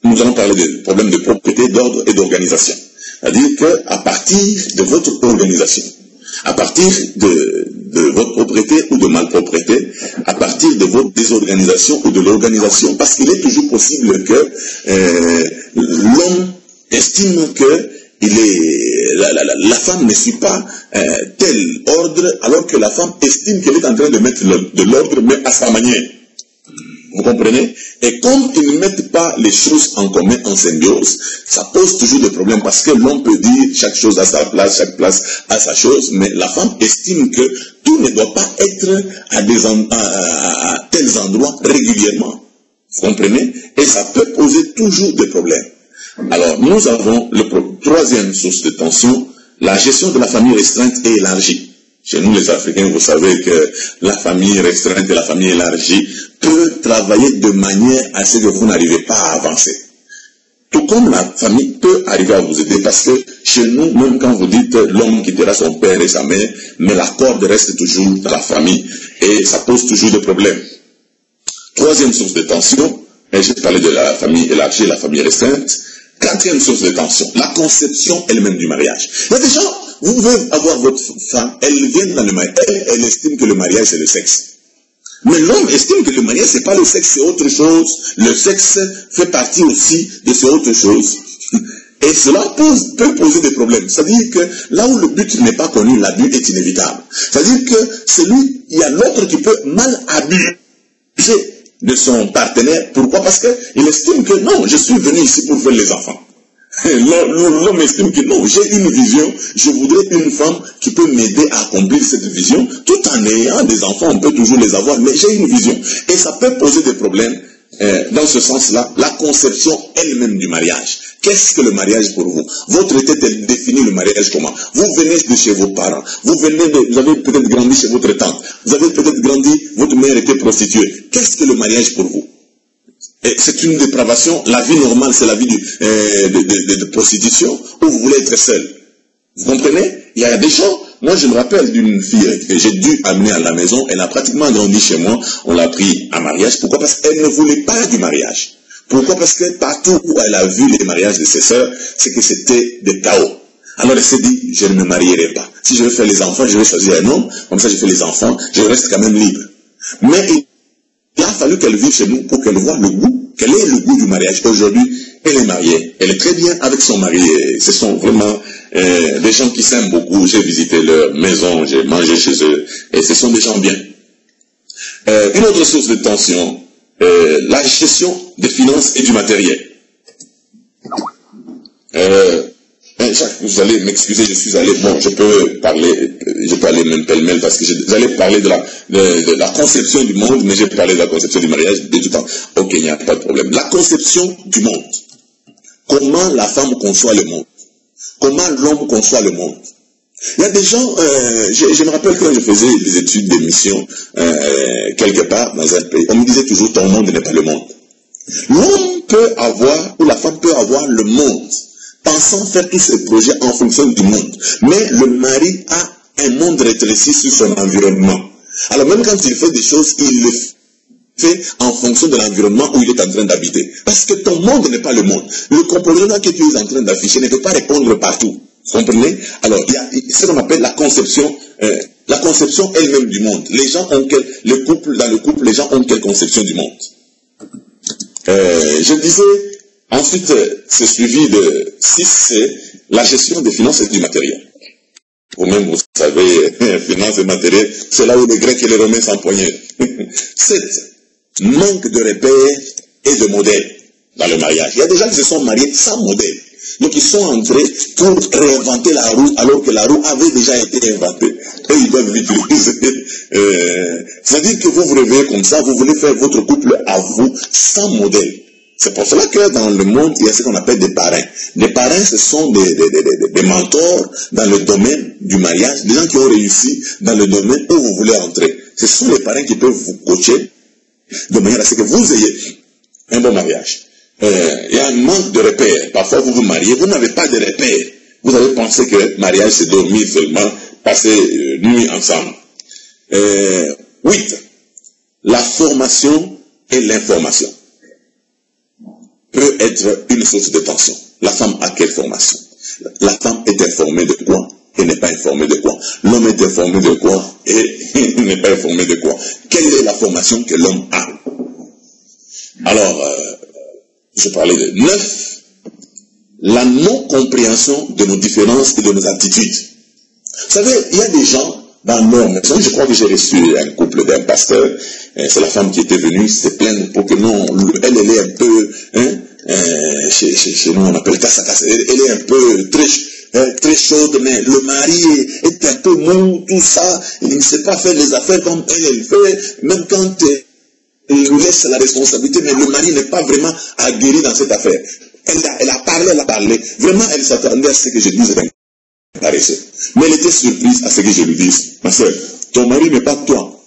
Nous allons parler des problèmes de propriété, d'ordre et d'organisation. C'est-à-dire qu'à partir de votre organisation, à partir de votre propriété ou de malpropriété, à partir de votre des organisations ou de l'organisation, parce qu'il est toujours possible que l'homme estime que la femme ne suit pas tel ordre, alors que la femme estime qu'elle est en train de mettre de l'ordre, mais à sa manière. Vous comprenez? Et comme ils ne mettent pas les choses en commun, en symbiose, ça pose toujours des problèmes, parce que l'homme peut dire chaque chose à sa place, chaque place à sa chose, mais la femme estime que tout ne doit pas être à tels endroits régulièrement. Vous comprenez? Et ça peut poser toujours des problèmes. Alors, nous avons le troisième source de tension, la gestion de la famille restreinte et élargie. Chez nous, les Africains, vous savez que la famille restreinte et la famille élargie peuvent travailler de manière à ce que vous n'arrivez pas à avancer. Tout comme la famille peut arriver à vous aider, parce que chez nous, même quand vous dites l'homme quittera son père et sa mère, mais la corde reste toujours dans la famille et ça pose toujours des problèmes. Troisième source de tension, et j'ai parlé de la famille élargie et la famille restreinte. Quatrième source de tension, la conception elle-même du mariage. Il y a des gens, vous pouvez avoir votre femme, elle vient dans le mariage, elle estime que le mariage c'est le sexe. Mais l'homme estime que le mariage c'est pas le sexe, c'est autre chose. Le sexe fait partie aussi de ces autres choses. Et cela peut poser des problèmes. C'est-à-dire que là où le but n'est pas connu, l'abus est inévitable. C'est-à-dire que il y a l'autre qui peut mal abuser de son partenaire. Pourquoi? Parce qu'il estime que non, je suis venu ici pour faire les enfants. L'homme estime que non, j'ai une vision, je voudrais une femme qui peut m'aider à accomplir cette vision, tout en ayant des enfants, on peut toujours les avoir, mais j'ai une vision. Et ça peut poser des problèmes. Dans ce sens-là, la conception elle-même du mariage. Qu'est-ce que le mariage pour vous? Votre tête, elle définit le mariage comment? Vous venez de chez vos parents, vous avez peut-être grandi chez votre tante, vous avez peut-être grandi, votre mère était prostituée. Qu'est-ce que le mariage pour vous? C'est une dépravation. La vie normale, c'est la vie de prostitution, où vous voulez être seul. Vous comprenez? Il y a des gens, moi je me rappelle d'une fille que j'ai dû amener à la maison, elle a pratiquement grandi chez moi, on l'a pris en mariage. Pourquoi? Parce qu'elle ne voulait pas du mariage. Pourquoi? Parce que partout où elle a vu les mariages de ses sœurs, c'est que c'était des chaos. Alors elle s'est dit, je ne me marierai pas. Si je veux faire les enfants, je vais choisir un homme, comme ça je fais les enfants, je reste quand même libre. Mais il a fallu qu'elle vive chez nous pour qu'elle voie le goût, quel est le goût du mariage. Aujourd'hui, elle est mariée, elle est très bien avec son mari. Et ce sont vraiment des gens qui s'aiment beaucoup. J'ai visité leur maison, j'ai mangé chez eux, et ce sont des gens bien. Une autre source de tension, la gestion des finances et du matériel. Jacques, vous allez m'excuser, je suis allé, bon, je peux aller même pêle-mêle parce que j'allais parler de la conception du monde, mais j'ai parlé de la conception du mariage de tout temps. Ok, il n'y a pas de problème. La conception du monde. Comment la femme conçoit le monde? Comment l'homme conçoit le monde? Il y a des gens, je me rappelle quand je faisais des études de mission quelque part dans un pays, on me disait toujours ton monde n'est pas le monde. L'homme peut avoir, ou la femme peut avoir le monde, pensant faire tous ses projets en fonction du monde. Mais le mari a un monde rétréci sur son environnement. Alors même quand il fait des choses, il le fait en fonction de l'environnement où il est en train d'habiter. Parce que ton monde n'est pas le monde. Le comportement que tu es en train d'afficher ne peut pas répondre partout. Vous comprenez? Alors, il y a ce qu'on appelle la conception elle-même du monde. Les gens ont dans le couple, les gens ont quelle conception du monde? Je disais, ensuite, c'est suivi de 6, c'est la gestion des finances et du matériel. Vous-même, vous savez, finances et matériel, c'est là où les Grecs et les Romains s'empoignaient. 7, manque de repères et de modèles dans le mariage. Il y a des gens qui se sont mariés sans modèle. Donc ils sont entrés pour réinventer la roue alors que la roue avait déjà été inventée. Et ils doivent l'utiliser. C'est-à-dire que vous vous réveillez comme ça, vous voulez faire votre couple à vous sans modèle. C'est pour cela que dans le monde, il y a ce qu'on appelle des parrains. Des parrains, ce sont des mentors dans le domaine du mariage, des gens qui ont réussi dans le domaine où vous voulez entrer. Ce sont les parrains qui peuvent vous coacher de manière à ce que vous ayez un bon mariage. Il y a un manque de repères. Parfois, vous vous mariez, vous n'avez pas de repères. Vous avez pensé que le mariage, c'est dormir seulement, passer nuit ensemble. 8. La formation et l'information peut être une source de tension. La femme a quelle formation? La femme est informée de quoi et n'est pas informée de quoi? L'homme est informé de quoi et n'est pas informé de quoi? Quelle est la formation que l'homme a? Alors, je parlais de 9, la non-compréhension de nos différences et de nos attitudes. Vous savez, il y a des gens dans nos maisons, je crois que j'ai reçu un couple d'un pasteur, c'est la femme qui était venue se plaindre pour que non, elle est un peu, chez nous on appelle casse-à-casse, elle est un peu très chaude, mais le mari est un peu mou, tout ça, il ne sait pas faire les affaires comme elle fait, même quand il lui laisse la responsabilité, mais le mari n'est pas vraiment aguerri dans cette affaire. Elle a parlé, vraiment elle s'attendait à ce que je dise paresseux. Mais elle était surprise à ce que je lui dise. Ma soeur, ton mari n'est pas toi.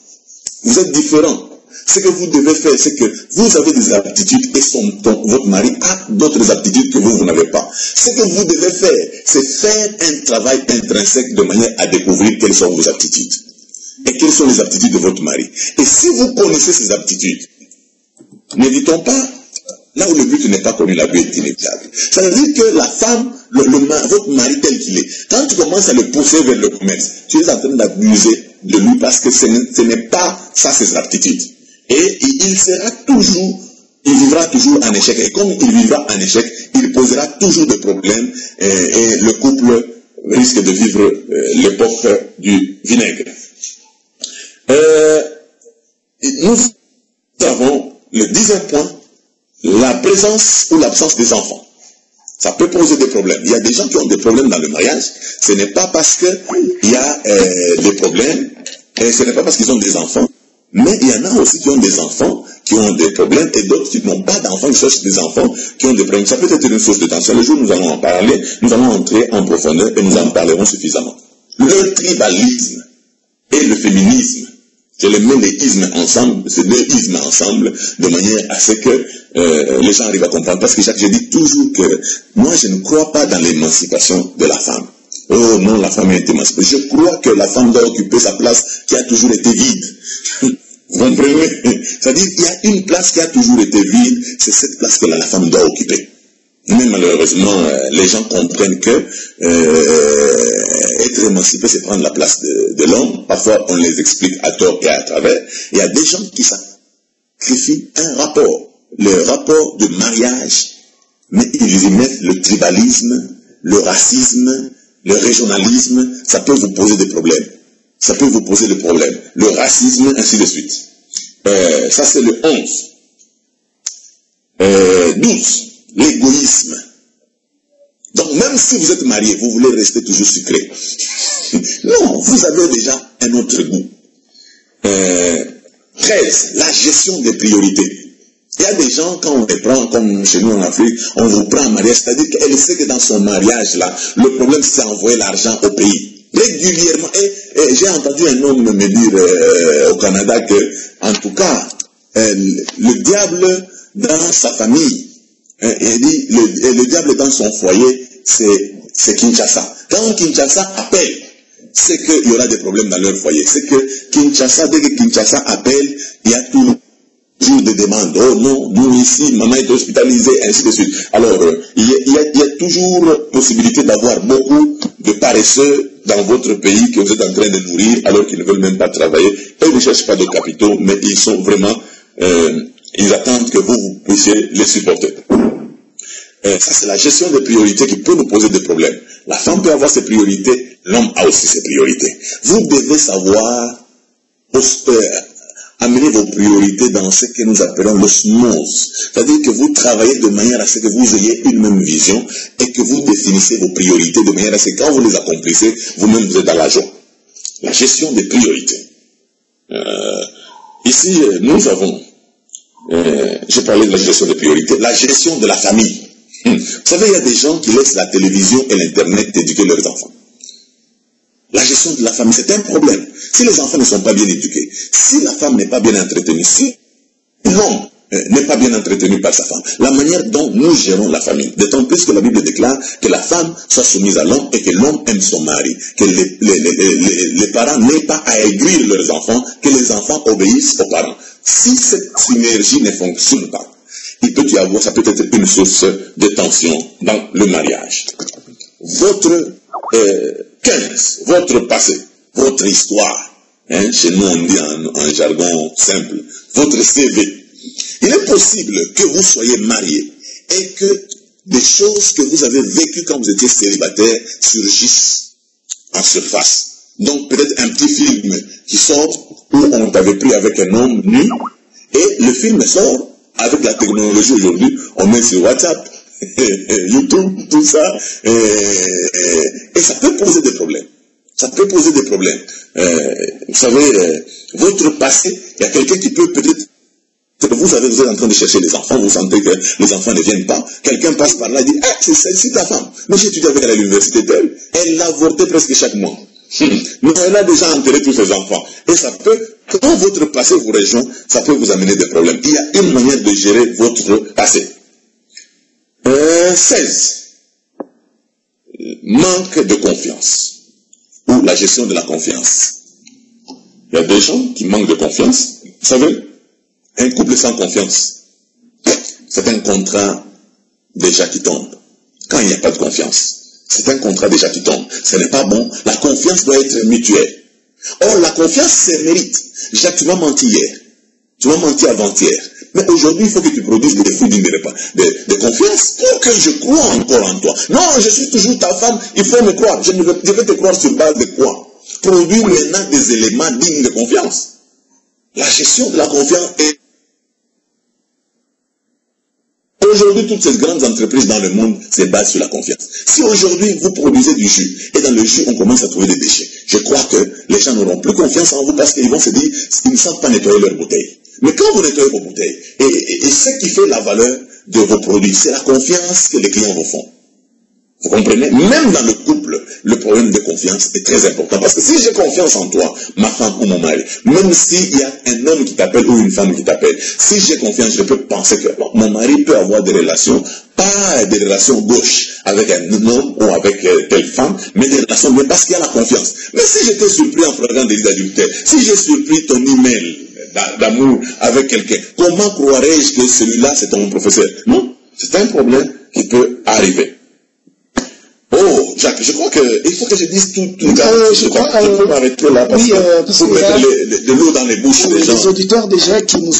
Vous êtes différents. Ce que vous devez faire, c'est que vous avez des aptitudes et votre mari a d'autres aptitudes que vous n'avez pas. Ce que vous devez faire, c'est faire un travail intrinsèque de manière à découvrir quelles sont vos aptitudes. Et quelles sont les aptitudes de votre mari. Et si vous connaissez ces aptitudes, n'hésitons pas, là où le but n'est pas connu, la but est inévitable. Ça veut dire que la femme, votre mari tel qu'il est, quand tu commences à le pousser vers le commerce, tu es en train d'abuser de lui parce que ce n'est pas ça ses aptitudes. Et il vivra toujours en échec. Et comme il vivra en échec, il posera toujours des problèmes et le couple risque de vivre l'époque du vinaigre. Nous avons le 10e point, la présence ou l'absence des enfants. Ça peut poser des problèmes. Il y a des gens qui ont des problèmes dans le mariage. Ce n'est pas parce qu'il y a des problèmes, et ce n'est pas parce qu'ils ont des enfants, mais il y en a aussi qui ont des enfants qui ont des problèmes et d'autres qui n'ont pas d'enfants, ils cherchent des enfants qui ont des problèmes. Ça peut être une source de tension. Le jour où nous allons en parler, nous allons entrer en profondeur et nous en parlerons suffisamment. Le tribalisme et le féminisme, je les mets les ismes ensemble, ces deux ismes ensemble, de manière à ce que les gens arrivent à comprendre. Parce que je dis toujours que moi je ne crois pas dans l'émancipation de la femme. Oh non, la femme est émancipée. Je crois que la femme doit occuper sa place qui a toujours été vide. Vous comprenez? C'est-à-dire qu'il y a une place qui a toujours été vide, c'est cette place que la femme doit occuper. Mais malheureusement, les gens comprennent que être émancipé, c'est prendre la place de l'homme. Parfois, on les explique à tort et à travers. Il y a des gens qui sacrifient un rapport, le rapport de mariage, mais ils y mettent le tribalisme, le racisme, le régionalisme. Ça peut vous poser des problèmes. Ça peut vous poser des problèmes. Le racisme, ainsi de suite. Ça, c'est le 11. 12. L'égoïsme. Donc, même si vous êtes marié, vous voulez rester toujours sucré. Non, vous avez déjà un autre goût. 13. La gestion des priorités. Il y a des gens, quand on les prend, comme chez nous en Afrique, on vous prend en mariage, c'est-à-dire qu'elle sait que dans son mariage, là, le problème, c'est envoyer l'argent au pays. Régulièrement. Et j'ai entendu un homme me dire au Canada que, en tout cas, le diable dans sa famille, il dit, le diable dans son foyer, c'est Kinshasa. Quand Kinshasa appelle, c'est qu'il y aura des problèmes dans leur foyer. C'est que Kinshasa, dès que Kinshasa appelle, il y a toujours des demandes. Oh non, nous ici, maman est hospitalisée, ainsi de suite. Alors, il y a toujours possibilité d'avoir beaucoup de paresseux dans votre pays que vous êtes en train de nourrir alors qu'ils ne veulent même pas travailler. Eux ne cherchent pas de capitaux, mais ils sont vraiment, ils attendent que vous puissiez les supporter. Ça, c'est la gestion des priorités qui peut nous poser des problèmes. La femme peut avoir ses priorités, l'homme a aussi ses priorités. Vous devez savoir amener vos priorités dans ce que nous appelons l'osmose. C'est-à-dire que vous travaillez de manière à ce que vous ayez une même vision et que vous définissez vos priorités de manière à ce que quand vous les accomplissez, vous-même vous êtes dans la joie. La gestion des priorités. Ici, nous avons, j'ai parlé de la gestion des priorités, la gestion de la famille. Vous savez, il y a des gens qui laissent la télévision et l'internet éduquer leurs enfants. La gestion de la famille, c'est un problème. Si les enfants ne sont pas bien éduqués, si la femme n'est pas bien entretenue, si l'homme n'est pas bien entretenu par sa femme, la manière dont nous gérons la famille, d'autant plus que la Bible déclare que la femme soit soumise à l'homme et que l'homme aime son mari, que les parents n'aient pas à aigrir leurs enfants, que les enfants obéissent aux parents. Si cette synergie ne fonctionne pas, il peut y avoir, ça peut être une source de tension dans le mariage. Votre 15, votre passé, votre histoire, Hein, chez nous, on dit en jargon simple, votre CV. Il est possible que vous soyez marié et que des choses que vous avez vécues quand vous étiez célibataire surgissent en surface. Donc peut-être un petit film qui sort où on t'avait pris avec un homme nu et le film sort avec la technologie aujourd'hui, on met sur WhatsApp, YouTube, tout ça, et ça peut poser des problèmes. Ça peut poser des problèmes. Vous savez, votre passé, il y a quelqu'un qui peut peut-être, vous êtes en train de chercher les enfants, vous sentez que les enfants ne viennent pas, quelqu'un passe par là et dit, ah, c'est celle-ci ta femme. Mais j'ai étudié avec elle à l'université d'elle, elle l'a avorté presque chaque mois. Mais elle a déjà enterré tous ses enfants. Et ça peut, quand votre passé vous rejoint, ça peut vous amener des problèmes. Il y a une manière de gérer votre passé. 16. Manque de confiance. Ou la gestion de la confiance. Il y a des gens qui manquent de confiance. Vous savez, un couple sans confiance, c'est un contrat déjà qui tombe. Quand il n'y a pas de confiance, c'est un contrat déjà qui tombe. Ce n'est pas bon. La confiance doit être mutuelle. Or, la confiance, c'est mérite. Jacques, tu m'as menti hier. Tu m'as menti avant-hier. Mais aujourd'hui, il faut que tu produises des fruits de confiance pour que je croie encore en toi. Non, je suis toujours ta femme, il faut me croire. Je vais te croire sur base de quoi? Produire maintenant des éléments dignes de confiance. La gestion de la confiance est... Aujourd'hui, toutes ces grandes entreprises dans le monde se basent sur la confiance. Si aujourd'hui, vous produisez du jus, et dans le jus, on commence à trouver des déchets, je crois que les gens n'auront plus confiance en vous parce qu'ils vont se dire qu'ils ne savent pas nettoyer leurs bouteilles. Mais quand vous nettoyez vos bouteilles, et ce qui fait la valeur de vos produits, c'est la confiance que les clients vous font. Vous comprenez? Même dans le couple, le problème de confiance est très important. Parce que si j'ai confiance en toi, ma femme ou mon mari, même s'il y a un homme qui t'appelle ou une femme qui t'appelle, si j'ai confiance, je peux penser que mon mari peut avoir des relations, pas des relations gauches avec un homme ou avec telle femme, mais des relations bien parce qu'il y a la confiance. Mais si j'étais surpris en flagrant délit d'adultère, si j'ai surpris ton email d'amour avec quelqu'un, comment croirais-je que celui-là c'est ton professeur? Non, c'est un problème qui peut arriver. Oh, Jacques, je crois qu'il faut que je dise tout. Je peux m'arrêter là parce que pour mettre de l'eau dans les bouches des gens. Les auditeurs déjà qui nous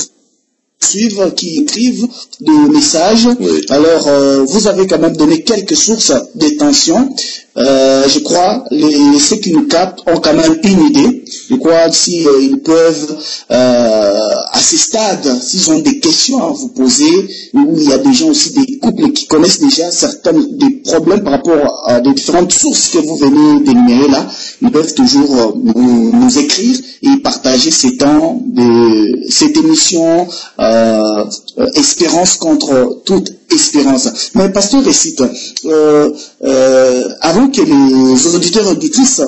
suivent, qui écrivent des messages. Oui. Alors, vous avez quand même donné quelques sources de tension. Je crois ceux qui nous captent ont quand même une idée. Je crois si ils peuvent, à ce stade, s'ils ont des questions à vous poser, ou il y a des gens aussi, des couples qui connaissent déjà certains des problèmes par rapport à des différentes sources que vous venez d'énumérer là, ils peuvent toujours nous écrire et partager ces temps de cette émission Espérance contre toute espérance. Mais pasteur récite, avant que les auditeurs et auditrices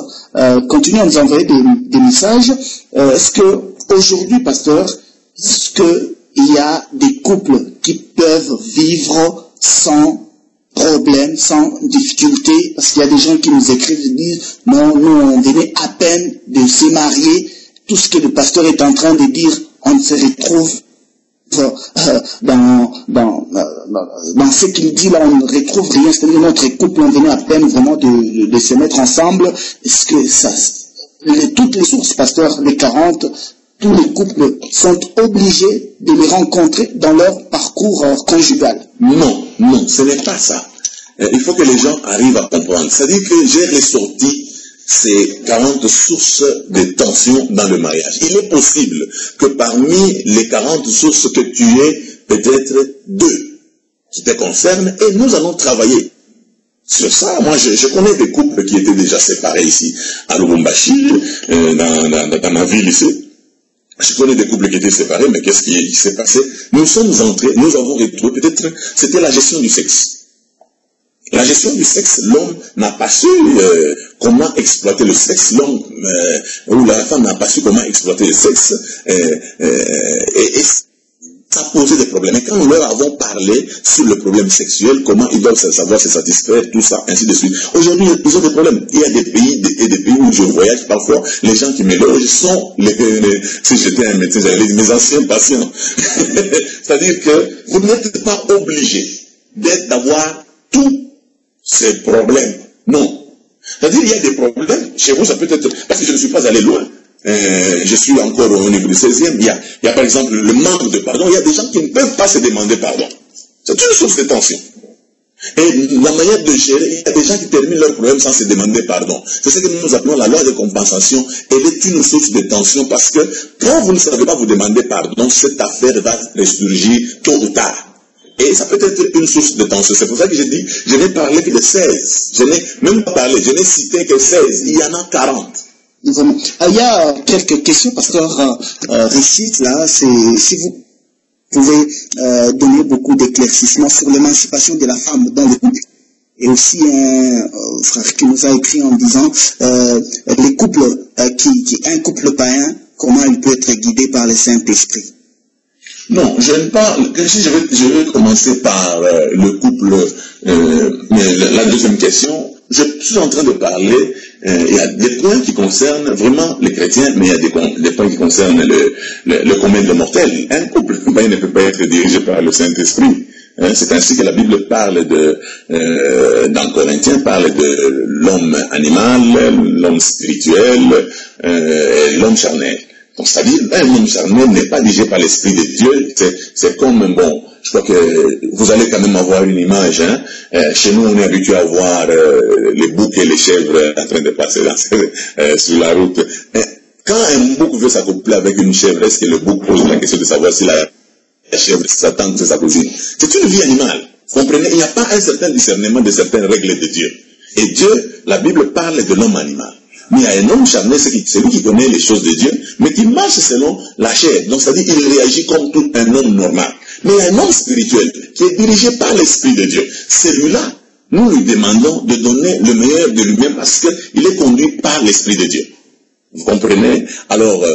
continuent à nous envoyer des messages, est-ce que aujourd'hui, pasteur, est-ce qu'il y a des couples qui peuvent vivre sans problème, sans difficulté? Parce qu'il y a des gens qui nous écrivent et disent, non, nous on venait à peine de se marier, tout ce que le pasteur est en train de dire, on se retrouve dans ce qu'il dit là, on ne retrouve rien, c'est-à-dire notre couple, on venait à peine vraiment de se mettre ensemble. Est-ce que ça, toutes les sources, pasteur, les 40, tous les couples sont obligés de les rencontrer dans leur parcours conjugal? Non, ce n'est pas ça. Il faut que les gens arrivent à comprendre. C'est-à-dire que j'ai ressorti ces 40 sources de tension dans le mariage. Il est possible que parmi les 40 sources que tu aies, peut-être 2 qui te concernent, et nous allons travailler sur ça. Moi, je connais des couples qui étaient déjà séparés ici, à Lubumbashi, dans ma ville ici. Je connais des couples qui étaient séparés, mais qu'est-ce qui s'est passé? Nous sommes entrés, nous avons retrouvé, peut-être, c'était la gestion du sexe. La gestion du sexe, l'homme n'a pas su comment exploiter le sexe, l'homme ou la femme n'a pas su comment exploiter le sexe, et ça posait des problèmes. Et quand nous leur avons parlé sur le problème sexuel, comment ils doivent savoir se satisfaire, tout ça, ainsi de suite. Aujourd'hui, ils ont des problèmes. Il y a des pays et des pays où je voyage, parfois, les gens qui me logent sont, si j'étais un médecin, j'allais dire, mes anciens patients. C'est-à-dire que vous n'êtes pas obligé d'avoir tout ces problèmes. Non. C'est-à-dire, il y a des problèmes, chez vous, ça peut être, parce que je ne suis pas allé loin, je suis encore au niveau du 16e, il y a par exemple le manque de pardon. Il y a des gens qui ne peuvent pas se demander pardon. C'est une source de tension. Et la manière de gérer, il y a des gens qui terminent leur problème sans se demander pardon. C'est ce que nous appelons la loi de compensation. Elle est une source de tension parce que quand vous ne savez pas vous demander pardon, cette affaire va ressurgir tôt ou tard. Et ça peut être une source de tension. C'est pour ça que j'ai dit, je n'ai parlé que de 16. Je n'ai même pas parlé, je n'ai cité que 16. Il y en a 40. Vraiment. Il y a quelques questions, pasteur Richard, là, si vous pouvez donner beaucoup d'éclaircissements sur l'émancipation de la femme dans le couple. Et aussi un frère qui nous a écrit en disant les couples, un couple païen, comment il peut être guidé par le Saint-Esprit. Non, je n'aime pas. Je vais commencer par le couple. Mais la deuxième question, je suis en train de parler. Il y a des points qui concernent vraiment les chrétiens, mais il y a des points qui concernent le commun des mortels. Un couple ne peut pas être dirigé par le Saint-Esprit. C'est ainsi que la Bible parle dans Corinthiens, parle de l'homme animal, l'homme spirituel, l'homme charnel. Donc, c'est-à-dire, un homme charnel n'est pas dirigé par l'Esprit de Dieu. C'est comme, bon, je crois que vous allez quand même avoir une image. Chez nous, on est habitué à voir les boucs et les chèvres en train de passer sur la route. Quand un bouc veut s'accoupler avec une chèvre, est-ce que le bouc pose la question de savoir si la chèvre, sa tante, c'est sa cousine? C'est une vie animale. Vous comprenez? Il n'y a pas un certain discernement de certaines règles de Dieu. Et Dieu, la Bible parle de l'homme animal. Mais il y a un homme charnel, c'est lui qui connaît les choses de Dieu, mais qui marche selon la chair. Donc, c'est-à-dire qu'il réagit comme tout un homme normal. Mais il y a un homme spirituel qui est dirigé par l'Esprit de Dieu. Celui-là, nous lui demandons de donner le meilleur de lui-même parce qu'il est conduit par l'Esprit de Dieu. Vous comprenez? Alors,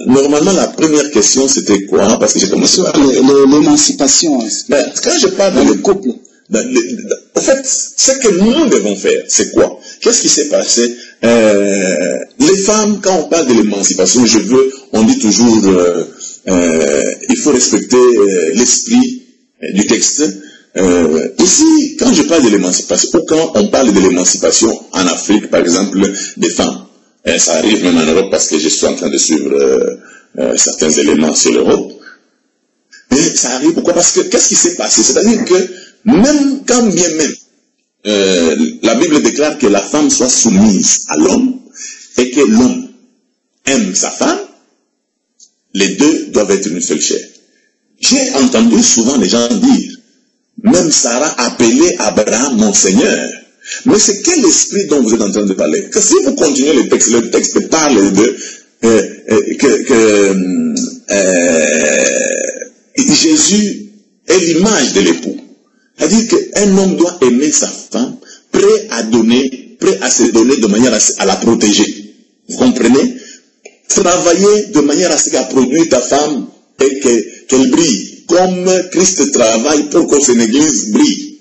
normalement, la première question, c'était quoi? Parce que j'ai commencé par l'émancipation. Quand je parle de couple, en fait, ce que nous devons faire, c'est quoi? Qu'est-ce qui s'est passé? Les femmes, quand on parle de l'émancipation, on dit toujours, il faut respecter l'esprit du texte. Ici, quand je parle de l'émancipation, ou quand on parle de l'émancipation en Afrique, par exemple, des femmes, ça arrive même en Europe parce que je suis en train de suivre certains éléments sur l'Europe. Mais ça arrive pourquoi? Parce que qu'est-ce qui s'est passé? C'est-à-dire que même quand bien même la Bible déclare que la femme soit soumise à l'homme et que l'homme aime sa femme, les deux doivent être une seule chair. J'ai entendu souvent les gens dire, même Sarah appelait Abraham mon Seigneur. Mais c'est quel esprit dont vous êtes en train de parler? Que si vous continuez le texte parle de Jésus est l'image de l'époux. C'est-à-dire qu'un homme doit aimer sa femme, prêt à se donner de manière à la protéger. Vous comprenez? Travailler de manière à ce qu'elle produise ta femme et qu'elle brille. Comme Christ travaille pour que son Église brille.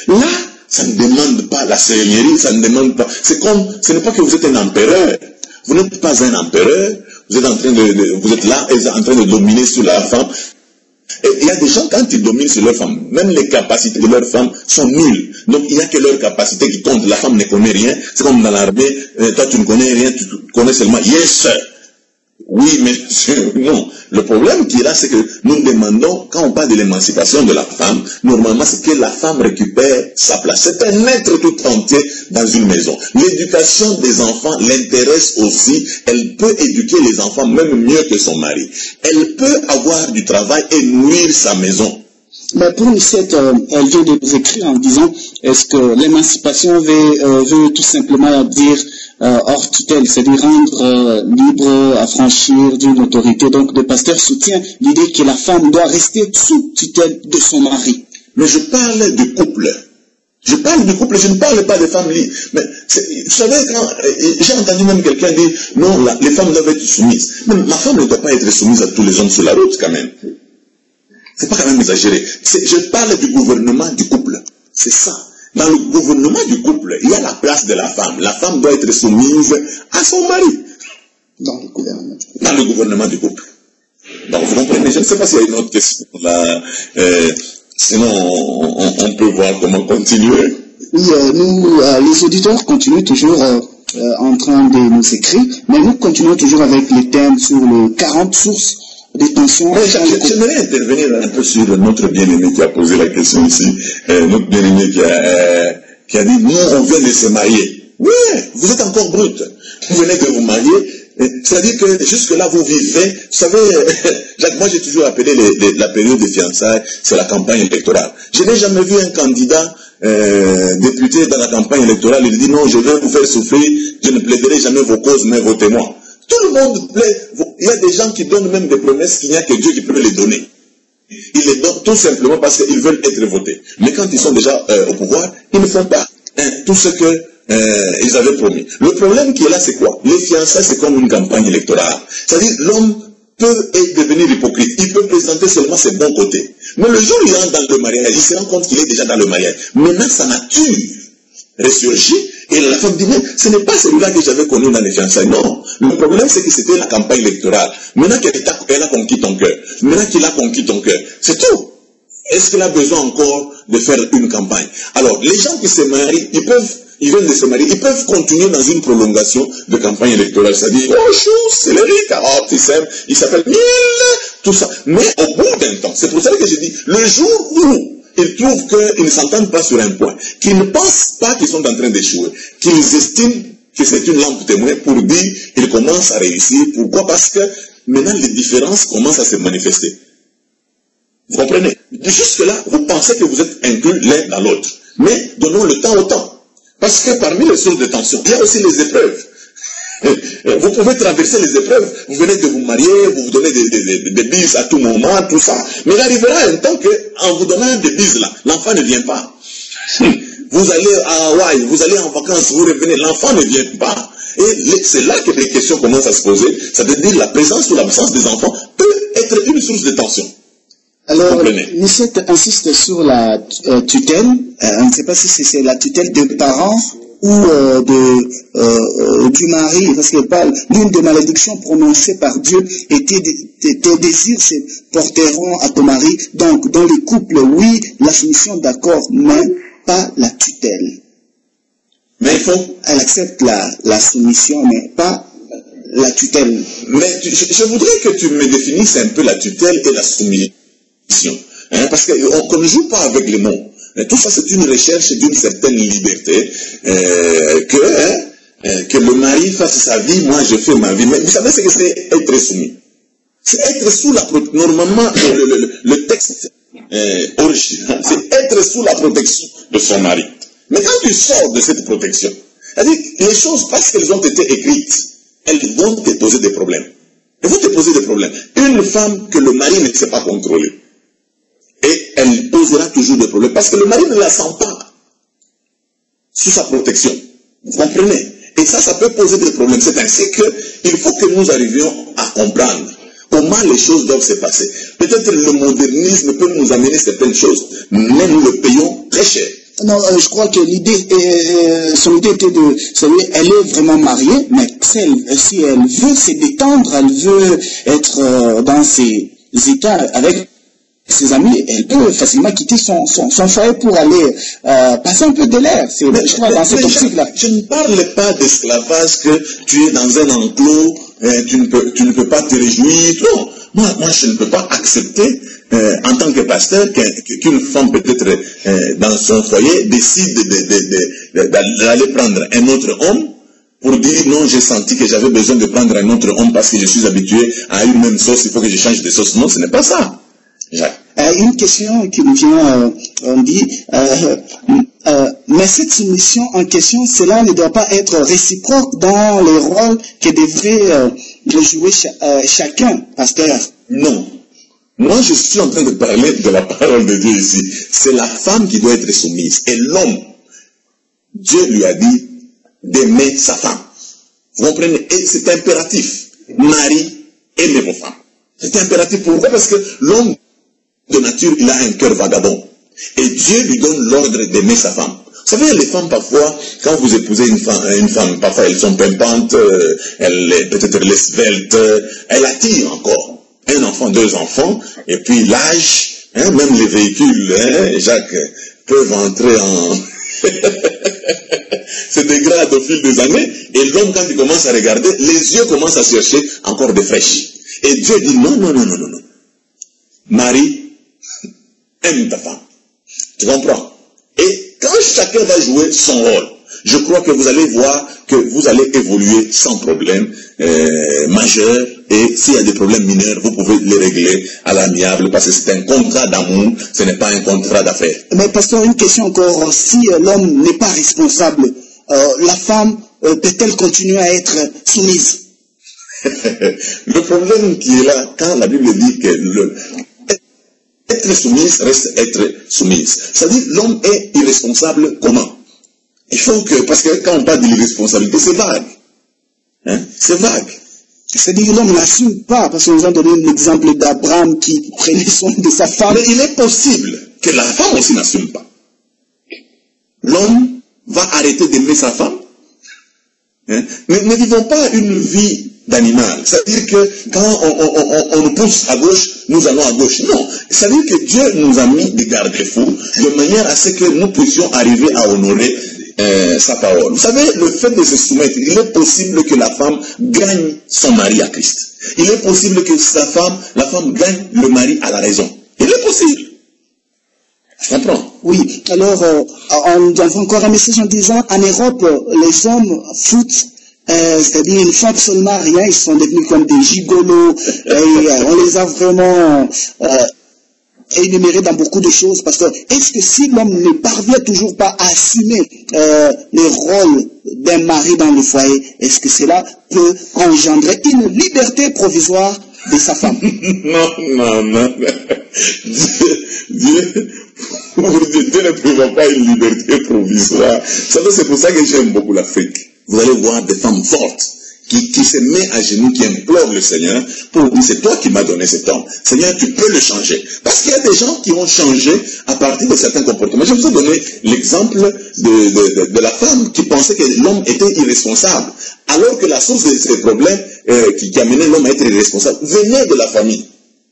Là, ça ne demande pas la seigneurie, ça ne demande pas. Ce n'est pas que vous êtes un empereur. Vous n'êtes pas un empereur. Vous êtes là et vous êtes en train de dominer sur la femme. Et il y a des gens, quand ils dominent sur leur femme, même les capacités de leur femme sont nulles. Donc il n'y a que leur capacité qui compte. La femme ne connaît rien. C'est comme dans l'armée, toi tu ne connais rien, tu connais seulement yes sir. Oui, mais non. Le problème qui est là, c'est que nous demandons, quand on parle de l'émancipation de la femme, normalement c'est que la femme récupère sa place. C'est un être tout entier dans une maison. L'éducation des enfants l'intéresse aussi. Elle peut éduquer les enfants même mieux que son mari. Elle peut avoir du travail et nourrir sa maison. Mais pour Lucette, elle vient de nous écrire en disant, est-ce que l'émancipation veut tout simplement dire hors tutelle, c'est-à-dire rendre libre, affranchir d'une autorité. Donc le pasteur soutient l'idée que la femme doit rester sous tutelle de son mari. Mais je parle du couple. Je parle du couple, je ne parle pas des femmes libres. Mais vous savez, j'ai entendu même quelqu'un dire, non, les femmes doivent être soumises. Mais ma femme ne doit pas être soumise à tous les hommes sur la route quand même. C'est pas quand même exagéré. Je parle du gouvernement du couple. C'est ça. Dans le gouvernement du couple, il y a la place de la femme. La femme doit être soumise à son mari. Dans le gouvernement. Dans le gouvernement du couple. Donc vous comprenez, je ne sais pas s'il y a une autre question là. Sinon, on peut voir comment continuer. Oui, les auditeurs continuent toujours en train de nous écrire, mais nous continuons toujours avec les thèmes sur les 40 sources de tensions. J'aimerais intervenir un peu sur notre bien-aimé qui a posé la question ici, notre bien-aimé qui a dit, nous, on vient de se marier. Oui, vous êtes encore brut. Vous venez de vous marier. C'est-à-dire que jusque-là, vous vivez. Vous savez, Jacques, moi j'ai toujours appelé la période de fiançailles, c'est la campagne électorale. Je n'ai jamais vu un candidat député dans la campagne électorale, il dit non, je vais vous faire souffrir, je ne plaiderai jamais vos causes, mais vos témoins. Tout le monde plaide. Il y a des gens qui donnent même des promesses qu'il n'y a que Dieu qui peut les donner. Ils les donnent tout simplement parce qu'ils veulent être votés. Mais quand ils sont déjà au pouvoir, ils ne font pas tout ce que ils avaient promis. Le problème qui est là, c'est quoi? Les fiançailles, c'est comme une campagne électorale. C'est-à-dire, l'homme peut devenir hypocrite. Il peut présenter seulement ses bons côtés. Mais le jour où il entre dans le mariage, il se rend compte qu'il est déjà dans le mariage. Maintenant, sa nature ressurgit et la femme dit, mais ce n'est pas celui-là que j'avais connu dans les fiançailles. Non. Le problème, c'est que c'était la campagne électorale. Maintenant qu'elle a conquis ton cœur, maintenant qu'il a conquis ton cœur, c'est tout. Est-ce qu'il a besoin encore de faire une campagne? Alors, les gens qui se marient, ils viennent de se marier, ils peuvent continuer dans une prolongation de campagne électorale. C'est-à-dire, oh chou, céleri, carotte, ils s'aiment, ils s'appellent mille, tout ça. Mais au bout d'un temps, c'est pour ça que je dis, le jour où ils trouvent qu'ils ne s'entendent pas sur un point, qu'ils ne pensent pas qu'ils sont en train d'échouer, qu'ils estiment que c'est une lampe témoin pour dire qu'ils commencent à réussir. Pourquoi? Parce que maintenant les différences commencent à se manifester. Vous comprenez? Jusque-là, vous pensez que vous êtes inclus l'un dans l'autre. Mais donnons le temps au temps. Parce que parmi les sources de tension, il y a aussi les épreuves. Vous pouvez traverser les épreuves. Vous venez de vous marier, vous vous donnez des bises à tout moment, tout ça. Mais il arrivera un temps qu'en vous donnant des bises là, l'enfant ne vient pas. Vous allez à Hawaï, vous allez en vacances, vous revenez, l'enfant ne vient pas. Et c'est là que les questions commencent à se poser. Ça veut dire la présence ou l'absence des enfants peut être une source de tension. Alors, Nicette insiste sur la tutelle. On ne sait pas si c'est la tutelle des parents ou du mari, parce que l'une des malédictions prononcées par Dieu était tes désirs se porteront à ton mari. Donc, dans les couples, oui, la soumission d'accord, mais pas la tutelle. Mais il faut... Elle accepte la soumission, mais pas la tutelle. Mais je voudrais que tu me définisses un peu la tutelle et la soumission. Parce qu'on ne joue pas avec les mots. Tout ça, c'est une recherche d'une certaine liberté, que le mari fasse sa vie, moi je fais ma vie. Mais vous savez ce que c'est être soumis? C'est être sous la protection. Normalement, le texte original, c'est être sous la protection de son mari. Mais quand tu sors de cette protection, c'est-à-dire les choses, parce qu'elles ont été écrites, elles vont te poser des problèmes. Elles vont te poser des problèmes. Une femme que le mari ne sait pas contrôler, et elle posera toujours des problèmes, parce que le mari ne la sent pas sous sa protection. Vous comprenez? Et ça peut poser des problèmes. C'est ainsi qu'il faut que nous arrivions à comprendre comment les choses doivent se passer. Peut-être le modernisme peut nous amener certaines choses, mais nous le payons très cher. Non, je crois que l'idée, son idée était elle est vraiment mariée, mais si elle veut se détendre, elle veut être dans ses états avec ses amis, elle peut facilement quitter son foyer pour aller passer un peu de l'air. Je crois dans cette optique-là. Je ne parle pas d'esclavage que tu es dans un enclos, tu ne peux pas te réjouir. Non, moi je ne peux pas accepter en tant que pasteur qu'une femme peut-être dans son foyer décide d'aller prendre un autre homme pour dire non, j'ai senti que j'avais besoin de prendre un autre homme parce que je suis habitué à une même sauce, il faut que je change de sauce. Non, ce n'est pas ça. Une question qui me vient, on dit, mais cette soumission en question, cela ne doit pas être réciproque dans les rôles que devrait jouer chacun, pasteur. Non. Moi, je suis en train de parler de la parole de Dieu ici. C'est la femme qui doit être soumise. Et l'homme, Dieu lui a dit d'aimer sa femme. Vous comprenez? Et c'est impératif. Marie, aimez vos femmes. C'est impératif. Pourquoi? Parce que l'homme, de nature, il a un cœur vagabond. Et Dieu lui donne l'ordre d'aimer sa femme. Vous savez, les femmes, parfois, quand vous épousez une femme, parfois elles sont pimpantes, peut-être elle est svelte, elle attire encore. Un enfant, deux enfants, et puis l'âge, même les véhicules, Jacques, peuvent entrer se dégrade au fil des années, et l'homme, quand il commence à regarder, les yeux commencent à chercher encore des fraîches. Et Dieu dit non, non, non, non, non, non. Marie, aime ta femme. Tu comprends? Et quand chacun va jouer son rôle, je crois que vous allez voir que vous allez évoluer sans problème majeur, et s'il y a des problèmes mineurs, vous pouvez les régler à l'amiable, parce que c'est un contrat d'amour, ce n'est pas un contrat d'affaires. Mais pasteur, une question encore, si l'homme n'est pas responsable, la femme peut-elle continuer à être soumise? Le problème qui est là, quand la Bible dit que être soumise reste être soumise. C'est-à-dire l'homme est irresponsable comment? Il faut que, parce que quand on parle de l'irresponsabilité, c'est vague. Hein? C'est vague. C'est-à-dire que l'homme n'assume pas, parce que nous avons donné l'exemple d'Abraham qui prenait soin de sa femme. Mais il est possible que la femme aussi n'assume pas. L'homme va arrêter d'aimer sa femme. Hein? Mais ne vivons pas une vie d'animal. C'est-à-dire que quand on nous pousse à gauche, nous allons à gauche. Non. C'est-à-dire que Dieu nous a mis des garde-fous de manière à ce que nous puissions arriver à honorer sa parole. Vous savez, le fait de se soumettre, il est possible que la femme gagne son mari à Christ. Il est possible que la femme gagne le mari à la raison. Il est possible. Je comprends. Oui. Alors, on a encore un message en disant, en Europe, les hommes foutent, c'est-à-dire ils ne font absolument rien, ils sont devenus comme des gigolos, et on les a vraiment énumérés dans beaucoup de choses, parce que est-ce que si l'homme ne parvient toujours pas à assumer les rôles d'un mari dans le foyer, est-ce que cela peut engendrer une liberté provisoire de sa femme? Non, non, non. Dieu ne prévoit pas une liberté provisoire. C'est pour ça que j'aime beaucoup l'Afrique. Vous allez voir des femmes fortes qui se mettent à genoux, qui implorent le Seigneur pour dire, c'est toi qui m'as donné cet homme. Seigneur, tu peux le changer. Parce qu'il y a des gens qui ont changé à partir de certains comportements. Je vous ai donné l'exemple de la femme qui pensait que l'homme était irresponsable. Alors que la source de ces problèmes qui amenait l'homme à être irresponsable venait de la famille,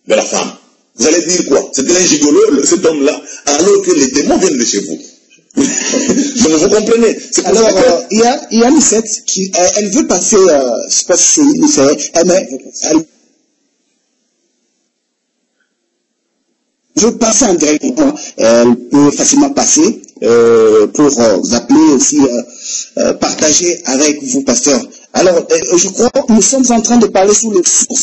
de la femme. Vous allez dire quoi? C'était un gigolo, cet homme-là, alors que les démons viennent de chez vous. Donc vous comprenez. Alors, il y a Lucette qui, elle veut passer, je ne sais pas si c'est Lucette, mais elle veut passer en direct. Elle peut facilement passer pour vous appeler aussi, partager avec vous, pasteur. Alors, je crois que nous sommes en train de parler sur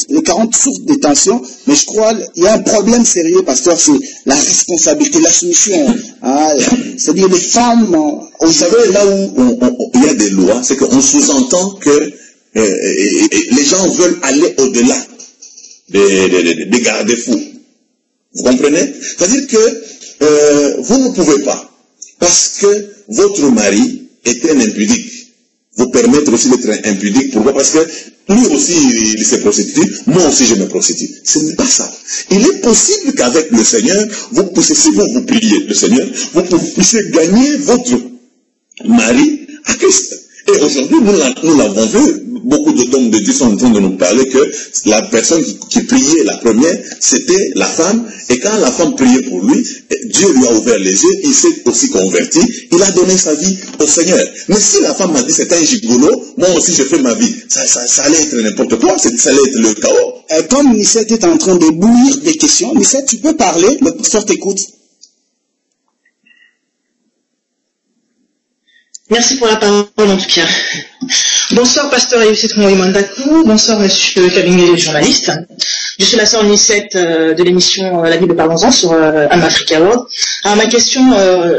les 40 sources de tension, mais je crois qu'il y a un problème sérieux, pasteur, c'est la responsabilité, la soumission. Hein, c'est-à-dire les femmes... Vous savez, là où il y a des lois, c'est qu'on sous-entend que les gens veulent aller au-delà des garde-fous. Vous comprenez? C'est-à-dire que vous ne pouvez pas, parce que votre mari est un impudique, vous permettre aussi d'être impudique. Pourquoi? Parce que lui aussi, il se prostitue, moi aussi je me prostitue. Ce n'est pas ça. Il est possible qu'avec le Seigneur, vous puissiez, si vous priez le Seigneur, vous puissiez gagner votre mari à Christ. Et aujourd'hui, nous l'avons vu, beaucoup d'hommes de Dieu sont en train de nous parler que la personne qui priait la première, c'était la femme, et quand la femme priait pour lui, Dieu lui a ouvert les yeux, il s'est aussi converti, il a donné sa vie au Seigneur. Mais si la femme m'a dit c'est un gigolo, moi aussi je fais ma vie, ça allait être n'importe quoi, ça allait être le chaos. Comme Nicette est en train de bouillir des questions, Nicette, tu peux parler, le pasteur t'écoute. Merci pour la parole en tout cas. Bonsoir pasteur Youssef Moïmandakou, bonsoir monsieur Kabingé le journaliste. Je suis la sœur Nicette de l'émission La Bible Parlons-en sur Am Africa World. Alors ma question,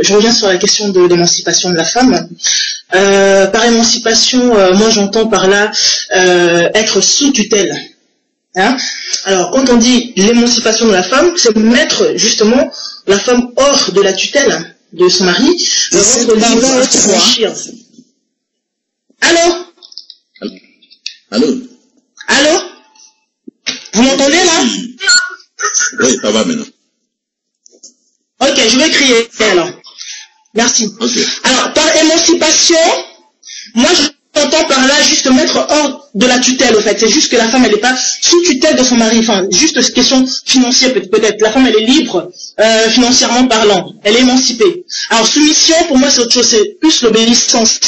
je reviens sur la question de l'émancipation de la femme. Par émancipation, moi j'entends par là être sous tutelle. Hein? Alors quand on dit l'émancipation de la femme, c'est mettre justement la femme hors de la tutelle de son mari, de rendre libre à s'affranchir. Allô? Allô? Allô? Vous m'entendez là? Oui, ça va maintenant. Ok, je vais crier alors. Merci. Okay. Alors, par émancipation, moi j'entends par là juste mettre hors de la tutelle, au fait. C'est juste que la femme, elle n'est pas sous tutelle de son mari. Enfin, juste question financière, peut-être. La femme, elle est libre, financièrement parlant. Elle est émancipée. Alors, soumission, pour moi, c'est autre chose. C'est plus l'obéissance.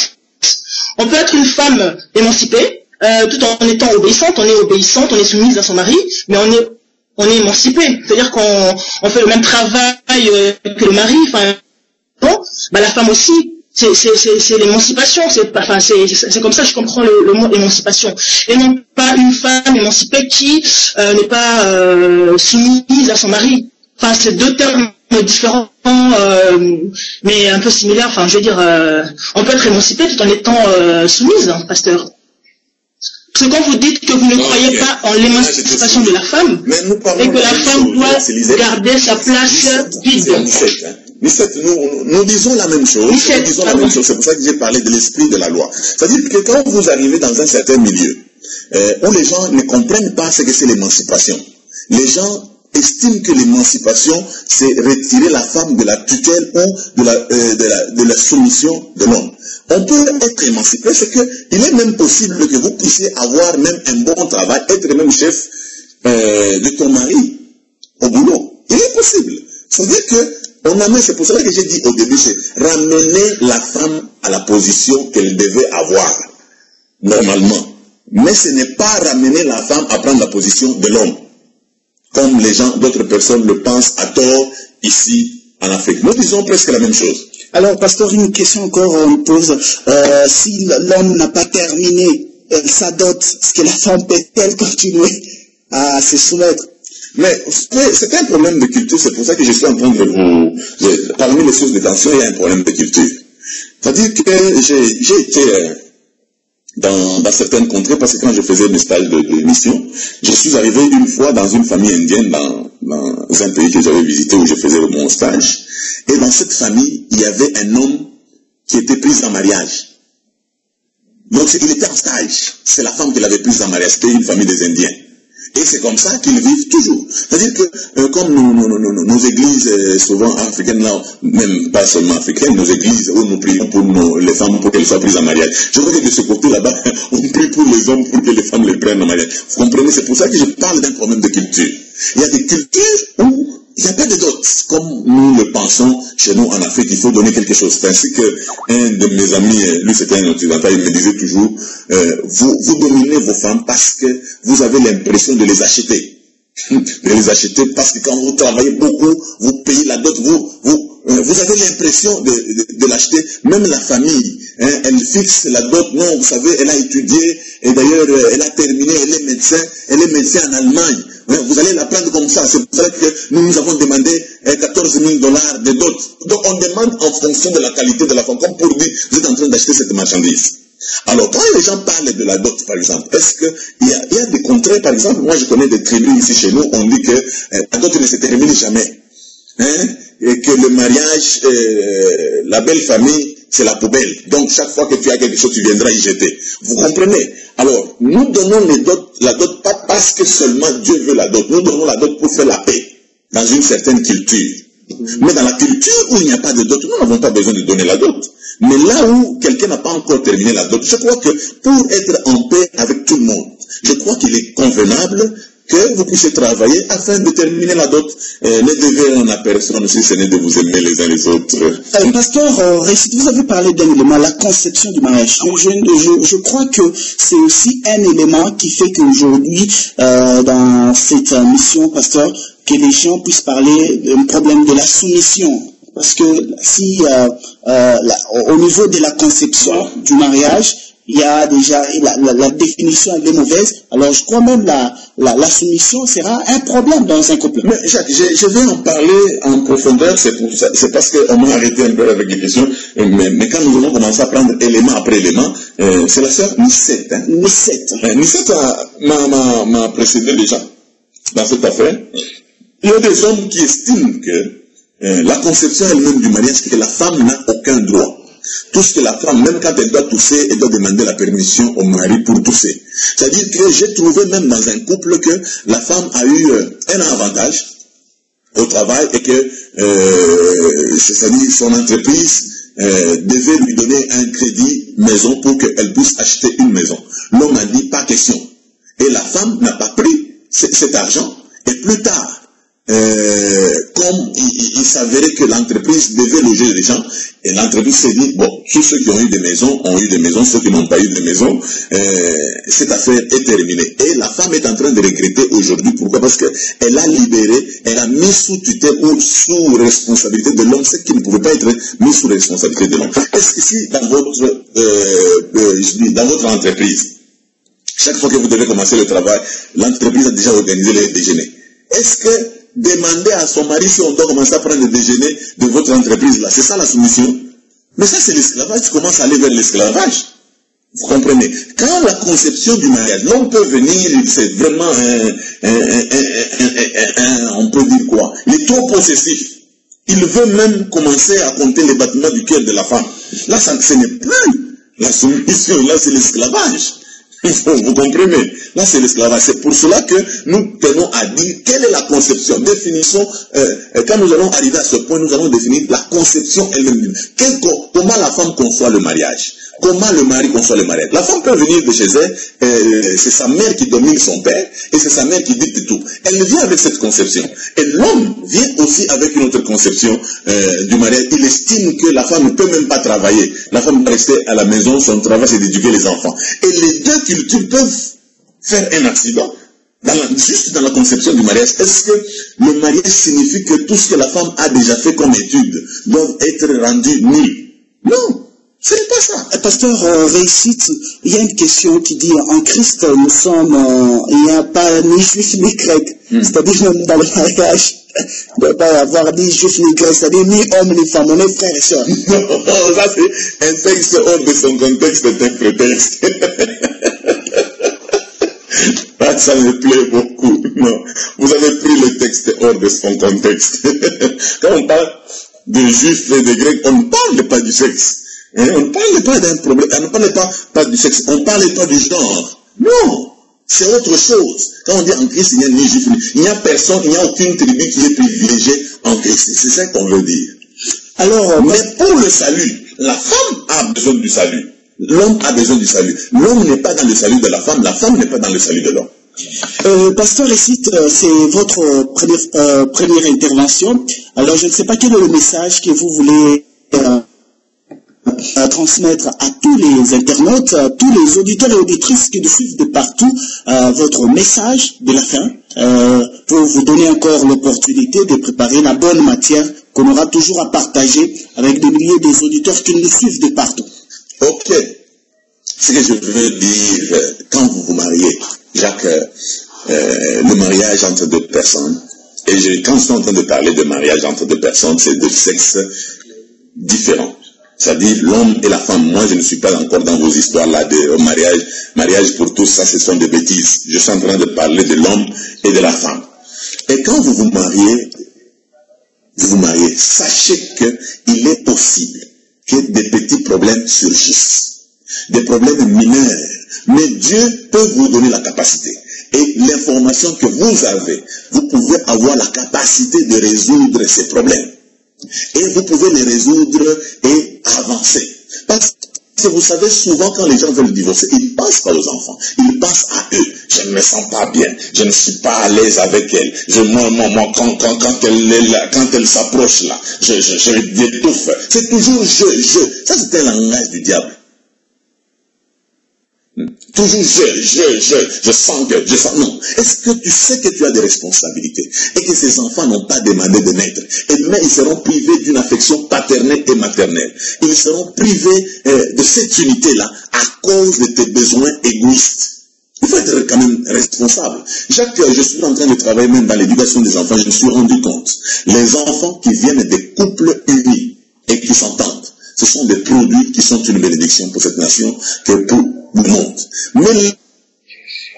On peut être une femme émancipée, tout en étant obéissante. On est soumise à son mari, mais on est émancipé. C'est-à-dire qu'on fait le même travail que le mari. Enfin, bon, bah, la femme aussi. C'est l'émancipation, c'est comme ça que je comprends le mot émancipation. Et non pas une femme émancipée qui n'est pas soumise à son mari. Enfin, c'est deux termes différents, mais un peu similaires. Enfin, je veux dire, on peut être émancipé tout en étant soumise, hein, pasteur. Parce que quand vous dites que vous ne croyez pas en l'émancipation de la femme, et que la femme doit garder sa place vide. Nicette, nous disons la même chose. C'est pour ça que j'ai parlé de l'esprit de la loi. C'est-à-dire que quand vous arrivez dans un certain milieu où les gens ne comprennent pas ce que c'est l'émancipation, les gens estiment que l'émancipation, c'est retirer la femme de la tutelle ou de la soumission de l'homme. On peut être émancipé, c'est qu'il est même possible que vous puissiez avoir même un bon travail, être même chef de ton mari au boulot. Il est possible. C'est-à-dire que c'est pour cela que j'ai dit au début, c'est ramener la femme à la position qu'elle devait avoir, normalement. Mais ce n'est pas ramener la femme à prendre la position de l'homme, comme d'autres personnes le pensent à tort ici en Afrique. Nous disons presque la même chose. Alors, pasteur, une question encore, on me pose. Si l'homme n'a pas terminé sa dot, est-ce que la femme peut-elle continuer à se soumettre? Mais c'est un problème de culture, c'est pour ça que je suis en train de vous... Parmi les sources de tension, il y a un problème de culture. C'est-à-dire que j'ai été dans certaines contrées, parce que quand je faisais mes stages de mission, je suis arrivé une fois dans une famille indienne, dans un pays que j'avais visité où je faisais mon stage. Et dans cette famille, il y avait un homme qui était pris en mariage. Donc il était en stage. C'est la femme qui l'avait prise en mariage. C'était une famille des Indiens. Et c'est comme ça qu'ils vivent toujours. C'est-à-dire que comme nos églises, souvent africaines, là, même pas seulement africaines, nos églises où nous prions pour les femmes pour qu'elles soient prises en mariage. Je crois que de ce côté là-bas, on prie pour les hommes pour que les femmes les prennent en mariage. Vous comprenez? C'est pour ça que je parle d'un problème de culture. Il y a des cultures où il n'y a pas de dot. Comme nous le pensons chez nous en Afrique, il faut donner quelque chose. C'est ainsi qu'un de mes amis, lui c'était un occidental, il me disait toujours, vous dominez vos femmes parce que vous avez l'impression de les acheter. De les acheter parce que quand vous travaillez beaucoup, vous payez la dot, vous avez l'impression de l'acheter. Même la famille, elle fixe la dot. Non, vous savez, elle a étudié, et d'ailleurs, elle a terminé, elle est médecin en Allemagne. Vous allez la prendre comme ça. C'est pour ça que nous avons demandé 14 000 $ de dot. Donc on demande en fonction de la qualité de la femme. Comme pour dire, vous êtes en train d'acheter cette marchandise. Alors quand les gens parlent de la dot, par exemple, est-ce qu'il y a des contraires? Par exemple, moi je connais des tribus ici chez nous, on dit que la dot ne se termine jamais. Et que le mariage, la belle famille, c'est la poubelle. Donc chaque fois que tu as quelque chose, tu viendras y jeter. Vous comprenez? Alors, nous donnons la dot pas parce que seulement Dieu veut la dot. Nous donnons la dot pour faire la paix dans une certaine culture. Mais dans la culture où il n'y a pas de dot, nous n'avons pas besoin de donner la dot. Mais là où quelqu'un n'a pas encore terminé la dot, je crois que pour être en paix avec tout le monde, je crois qu'il est convenable que vous puissiez travailler afin de terminer la dot. Ne devez à personne si ce n'est de vous aimer les uns les autres. Pasteur, vous avez parlé d'un élément, la conception du mariage. Je crois que c'est aussi un élément qui fait qu'aujourd'hui, dans cette mission, pasteur, que les gens puissent parler d'un problème de la soumission. Parce que si, au niveau de la conception du mariage, il y a déjà la définition elle est mauvaise. Alors je crois même la soumission sera un problème dans un couple. Mais Jacques, je vais en parler en profondeur, c'est parce qu'on m'a arrêté un peu avec les questions, mais quand nous allons commencer à prendre élément après élément, c'est la sœur Nicette. Nicette m'a précédé déjà dans cette affaire. Il y a des hommes qui estiment que la conception elle-même du mariage, c'est que la femme n'a aucun droit. Tout ce que la femme, même quand elle doit tousser, elle doit demander la permission au mari pour tousser. C'est-à-dire que j'ai trouvé même dans un couple que la femme a eu un avantage au travail et que c'est-à-dire son entreprise devait lui donner un crédit maison pour qu'elle puisse acheter une maison. L'homme a dit pas question. Et la femme n'a pas pris cet argent. Et plus tard, comme il s'avérait que l'entreprise devait loger les gens, et l'entreprise s'est dit, bon, tous ceux qui ont eu des maisons ont eu des maisons, ceux qui n'ont pas eu de maison, cette affaire est terminée. Et la femme est en train de regretter aujourd'hui. Pourquoi? Parce qu'elle a libéré, elle a mis sous tutelle ou sous responsabilité de l'homme ce qui ne pouvait pas être mis sous responsabilité de l'homme. Est-ce que si dans votre entreprise, chaque fois que vous devez commencer le travail, l'entreprise a déjà organisé les déjeuners, est-ce que demander à son mari si on doit commencer à prendre le déjeuner de votre entreprise là, c'est ça la soumission? Mais ça c'est l'esclavage, tu commences à aller vers l'esclavage. Vous comprenez? Quand la conception du mariage, l'homme peut venir, c'est vraiment on peut dire quoi? Il est trop possessif. Il veut même commencer à compter les battements du cœur de la femme. Là, ce n'est plus la soumission, là c'est l'esclavage. Vous comprenez? Là, c'est l'esclavage. C'est pour cela que nous tenons à dire quelle est la conception. Définissons, quand nous allons arriver à ce point, nous allons définir la conception elle-même. Comment la femme conçoit le mariage? Comment le mari conçoit le mariage? La femme peut venir de chez elle, c'est sa mère qui domine son père, et c'est sa mère qui dicte tout. Elle vient avec cette conception. Et l'homme vient aussi avec une autre conception du mariage. Il estime que la femme ne peut même pas travailler. La femme doit rester à la maison, son travail c'est d'éduquer les enfants. Et les deux cultures peuvent faire un accident. Juste dans la conception du mariage, est-ce que le mariage signifie que tout ce que la femme a déjà fait comme étude doit être rendu nul? Non. Ce n'est pas ça. Pasteur Réussite, il y a une question qui dit en Christ, nous sommes, il n'y a pas ni juif ni grec. C'est-à-dire même dans le mariage, il ne doit pas y avoir ni juif ni grec, c'est-à-dire ni homme ni femme, on est frères et sœurs. Non, ça c'est un texte hors de son contexte, c'est un prétexte. Ça me plaît beaucoup. Non, vous avez pris le texte hors de son contexte. Quand on parle de juifs et de grecs, on ne parle pas du sexe. On ne parle pas d'un problème, on ne parle pas du sexe, on ne parle pas du genre. Non, c'est autre chose. Quand on dit en Christ, il n'y a ni juif, il n'y a personne, il n'y a aucune tribu qui est privilégiée en Christ. C'est ça qu'on veut dire. Alors, mais pour le salut, la femme a besoin du salut. L'homme a besoin du salut. L'homme n'est pas dans le salut de la femme n'est pas dans le salut de l'homme. Pasteur Réussite, c'est votre première intervention. Alors, je ne sais pas quel est le message que vous voulez transmettre à tous les internautes, à tous les auditeurs et auditrices qui nous suivent de partout, votre message de la fin, pour vous donner encore l'opportunité de préparer la bonne matière qu'on aura toujours à partager avec des milliers d'auditeurs qui nous suivent de partout. Ok. Ce que je veux dire, quand vous vous mariez, Jacques, le mariage entre deux personnes, et quand je suis en train de parler de mariage entre deux personnes, c'est de sexes différents. C'est-à-dire l'homme et la femme. Moi, je ne suis pas encore dans vos histoires-là de mariage pour tous, ça, ce sont des bêtises. Je suis en train de parler de l'homme et de la femme. Et quand vous vous mariez, sachez qu'il est possible que des petits problèmes surgissent. Des problèmes mineurs. Mais Dieu peut vous donner la capacité. Et l'information que vous avez, vous pouvez avoir la capacité de résoudre ces problèmes. Et vous pouvez les résoudre et avancer. Parce que vous savez, souvent quand les gens veulent divorcer, ils ne pensent pas aux enfants, ils pensent à eux. Je ne me sens pas bien, je ne suis pas à l'aise avec elle. Quand elle s'approche là, je l'étouffe. C'est toujours je. Ça c'est un langage du diable. Toujours je sens que, non. Est-ce que tu sais que tu as des responsabilités et que ces enfants n'ont pas demandé de naître? Et demain, ils seront privés d'une affection paternelle et maternelle. Ils seront privés de cette unité-là à cause de tes besoins égoïstes. Il faut être quand même responsable. Jacques, je suis en train de travailler même dans l'éducation des enfants, je me suis rendu compte. Les enfants qui viennent des couples unis et qui s'entendent, ce sont des produits qui sont une bénédiction pour cette nation que pour le monde. Mais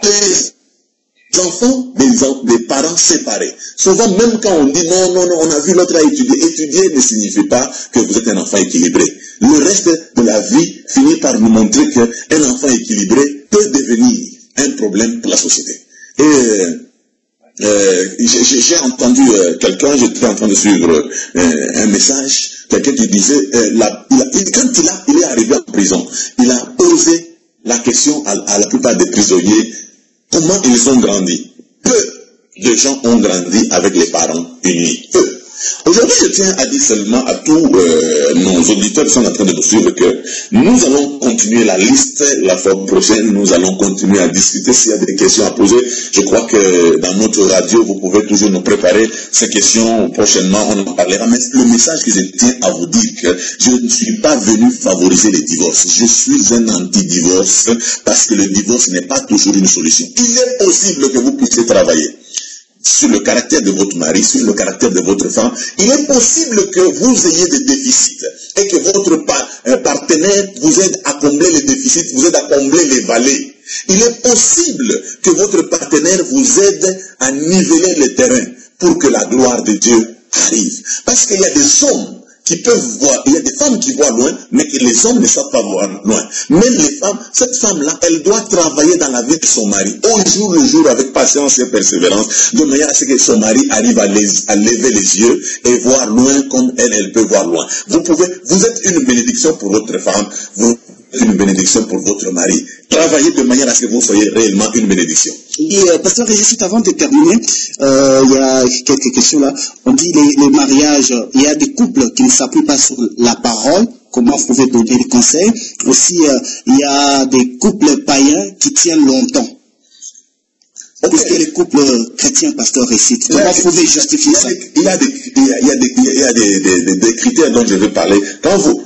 les enfants des parents séparés, souvent même quand on dit non, on a vu l'autre à étudier. Étudier ne signifie pas que vous êtes un enfant équilibré. Le reste de la vie finit par nous montrer qu'un enfant équilibré peut devenir un problème pour la société. Et J'ai entendu quelqu'un, j'étais en train de suivre un message, quelqu'un qui disait, quand il est arrivé en prison, il a posé la question à la plupart des prisonniers, comment ils ont grandi. Peu de gens ont grandi avec les parents unis. Peu. Aujourd'hui, je tiens à dire seulement à tous nos auditeurs qui sont en train de nous suivre que nous allons continuer la liste la fois prochaine. Nous allons continuer à discuter s'il y a des questions à poser. Je crois que dans notre radio, vous pouvez toujours nous préparer ces questions. Prochainement, on en parlera. Mais le message que je tiens à vous dire, que je ne suis pas venu favoriser les divorces. Je suis un anti-divorce parce que le divorce n'est pas toujours une solution. Il est possible que vous puissiez travailler sur le caractère de votre mari, sur le caractère de votre femme. Il est possible que vous ayez des déficits et que votre partenaire vous aide à combler les déficits, vous aide à combler les vallées. Il est possible que votre partenaire vous aide à niveler le terrain pour que la gloire de Dieu arrive. Parce qu'il y a des hommes qui peuvent voir, il y a des femmes qui voient loin, mais que les hommes ne savent pas voir loin. Même les femmes, cette femme-là, elle doit travailler dans la vie de son mari, au jour le jour, avec patience et persévérance, de manière à ce que son mari arrive à lever les yeux et voir loin comme elle peut voir loin. Vous êtes une bénédiction pour votre femme, vous êtes une bénédiction pour votre mari. Travaillez de manière à ce que vous soyez réellement une bénédiction. Et pasteur Régis, avant de terminer, il y a quelques questions là. On dit les mariages, il y a des couples qui ne s'appuient pas sur la parole. Comment vous pouvez donner des conseils? Aussi, il y a des couples païens qui tiennent longtemps. Est-ce que les couples chrétiens, pasteur Régis, comment vous pouvez justifier ça? Il y a des critères dont je vais parler.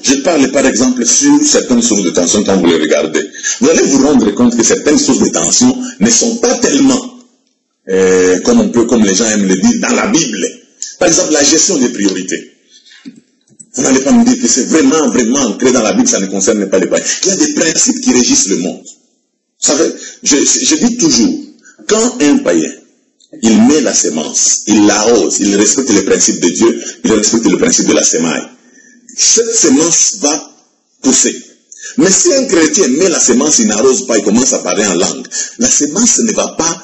Je parle par exemple sur certaines sources de tension quand vous les regardez. Vous allez vous rendre compte que certaines sources de tension ne sont pas tellement, comme les gens aiment le dire, dans la Bible. Par exemple, la gestion des priorités. Vous n'allez pas me dire que c'est vraiment ancré dans la Bible, ça ne concerne pas les païens. Il y a des principes qui régissent le monde. Vous savez, je dis toujours, quand un païen, il met la sémence, il l'arrose, il respecte les principes de Dieu, il respecte le principe de la sémaille, cette sémence va pousser. Mais si un chrétien met la sémence, il n'arrose pas, il commence à parler en langue, la sémence ne va pas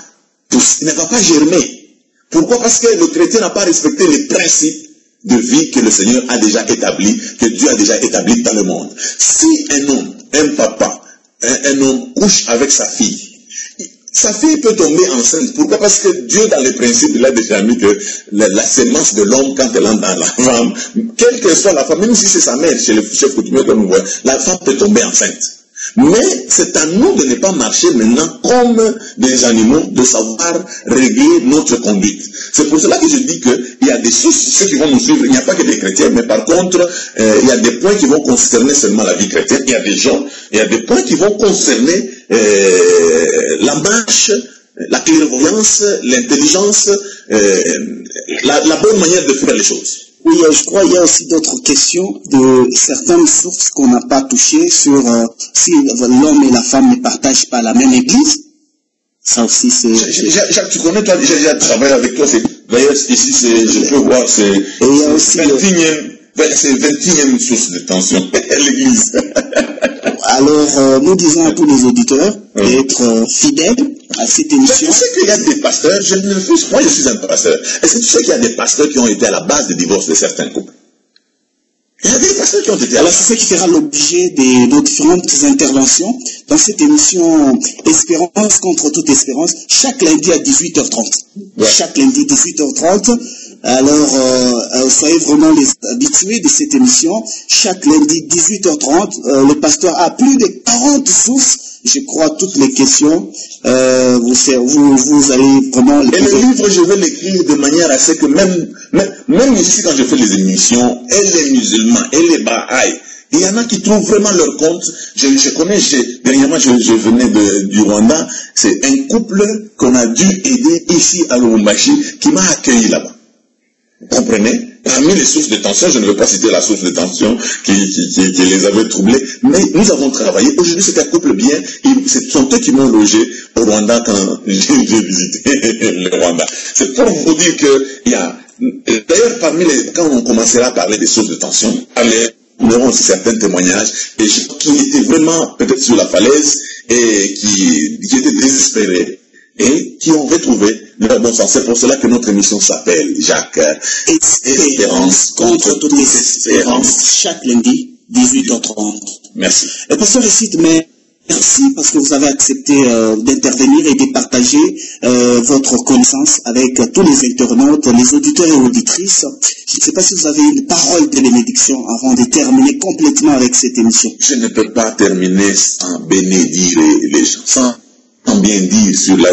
pousser, ne va pas germer. Pourquoi? Parce que le chrétien n'a pas respecté les principes de vie que le Seigneur a déjà établis, que Dieu a déjà établis dans le monde. Si un homme, un papa, un homme couche avec sa fille peut tomber enceinte. Pourquoi? Parce que Dieu, dans les principes, il a déjà mis que la sémence de l'homme, quand elle entre dans la femme, quelle que soit la femme, même si c'est sa mère, chez le chef coutumier que nous voyons, la femme peut tomber enceinte. Mais c'est à nous de ne pas marcher maintenant comme des animaux, de savoir régler notre conduite. C'est pour cela que je dis qu'il y a des choses, ceux qui vont nous suivre, il n'y a pas que des chrétiens, mais par contre, il y a des points qui vont concerner seulement la vie chrétienne. Il y a des gens, il y a des points qui vont concerner la marche, la clairvoyance, l'intelligence, la bonne manière de faire les choses. Oui, je crois qu'il y a aussi d'autres questions de certaines sources qu'on n'a pas touchées sur si l'homme et la femme ne partagent pas la même église. Ça aussi, c'est... Jacques, tu connais, toi, j'ai déjà travaillé avec toi. D'ailleurs, ici, je peux voir, c'est 21e source de tension, l'église. Alors, nous disons à tous les auditeurs d'être fidèles à cette émission. Tu sais qu'il y a des pasteurs, moi je suis un pasteur, est-ce que tu sais qu'il y a des pasteurs qui ont été à la base des divorces de certains couples? Il y a des pasteurs qui ont été à la base. C'est ce qui fera l'objet de nos différentes interventions dans cette émission Espérance contre toute espérance, chaque lundi à 18h30. Ouais. Chaque lundi 18h30. Alors, soyez vraiment les habitués de cette émission. Chaque lundi 18h30, le pasteur a plus de 40 sources. Je crois toutes les questions. Vous allez vraiment... Et le livre, je vais l'écrire de manière à ce que même ici, quand je fais les émissions, et les musulmans, et les Bahaïs, il y en a qui trouvent vraiment leur compte. Je connais, dernièrement, je venais du Rwanda. C'est un couple qu'on a dû aider ici à Lubumbashi qui m'a accueilli là-bas. Vous comprenez? Parmi les sources de tension, je ne veux pas citer la source de tension qui les avait troublés, mais nous avons travaillé. Aujourd'hui, c'est un couple bien. Ce sont eux qui m'ont logé au Rwanda quand j'ai visité le Rwanda. C'est pour vous dire qu'il y a... D'ailleurs, quand on commencera à parler des sources de tension, nous aurons aussi certains témoignages et qui étaient vraiment peut-être sur la falaise et qui étaient désespérés. et qui ont retrouvé leur bon sens. C'est pour cela que notre émission s'appelle, Jacques, Espérance contre toute espérance. Chaque lundi, 18h30. Merci. Et pasteur Récite, mais merci parce que vous avez accepté d'intervenir et de partager votre connaissance avec tous les internautes, les auditeurs et auditrices. Je ne sais pas si vous avez une parole de bénédiction avant de terminer complètement avec cette émission. Je ne peux pas terminer sans bénédire les gens, sans bien dire sur la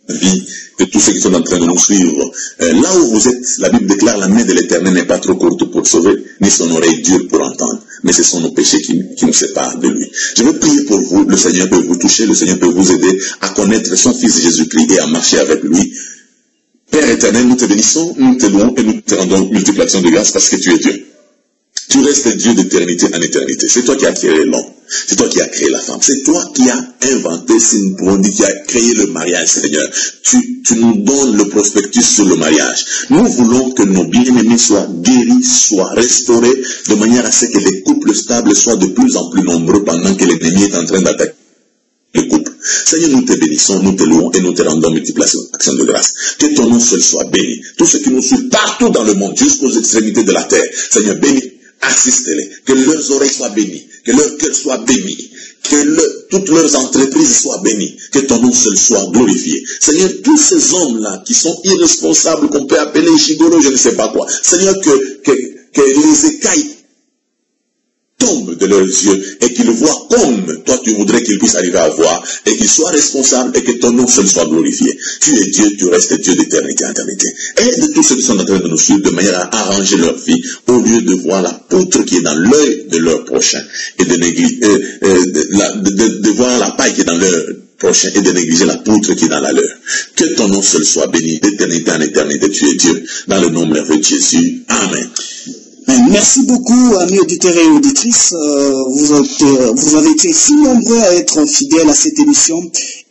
vie de tous ceux qui sont en train de nous suivre. Là où vous êtes, la Bible déclare: la main de l'Éternel n'est pas trop courte pour sauver, ni son oreille dure pour entendre. Mais ce sont nos péchés qui nous séparent de lui. Je veux prier pour vous. Le Seigneur peut vous toucher, le Seigneur peut vous aider à connaître son Fils Jésus-Christ et à marcher avec lui. Père éternel, nous te bénissons, nous te louons et nous te rendons multiples actions de grâce parce que tu es Dieu. Tu restes Dieu d'éternité en éternité. C'est toi qui as créé l'homme. C'est toi qui as créé la femme. C'est toi qui as inventé, si nous pouvons dire, qui a créé le mariage, Seigneur. Tu nous donnes le prospectus sur le mariage. Nous voulons que nos bien-aimés soient guéris, soient restaurés, de manière à ce que les couples stables soient de plus en plus nombreux pendant que l'ennemi est en train d'attaquer le couple. Seigneur, nous te bénissons, nous te louons et nous te rendons multiples actions de grâce. Que ton nom seul soit béni. Tous ceux qui nous suivent partout dans le monde, jusqu'aux extrémités de la terre, Seigneur, bénis. Assistez-les, que leurs oreilles soient bénies, que leur cœur soit béni, que toutes leurs entreprises soient bénies, que ton nom seul soit glorifié. Seigneur, tous ces hommes-là qui sont irresponsables, qu'on peut appeler gigolo, je ne sais pas quoi, Seigneur, que les écailles tombent de leurs yeux et qu'ils voient comme toi tu voudrais qu'ils puissent arriver à voir et qu'ils soient responsables et que ton nom seul soit glorifié. Tu es Dieu, tu restes Dieu d'éternité en éternité. Aide tous ceux qui sont en train de nous suivre de manière à arranger leur vie au lieu de voir la poutre qui est dans l'œil de leur prochain et de voir la paille qui est dans leur prochain et de négliger la poutre qui est dans la leur. Que ton nom seul soit béni d'éternité en éternité. Tu es Dieu dans le nom merveilleux de Jésus. Amen. Merci beaucoup, amis auditeurs et auditrices. Vous avez été si nombreux à être fidèles à cette émission.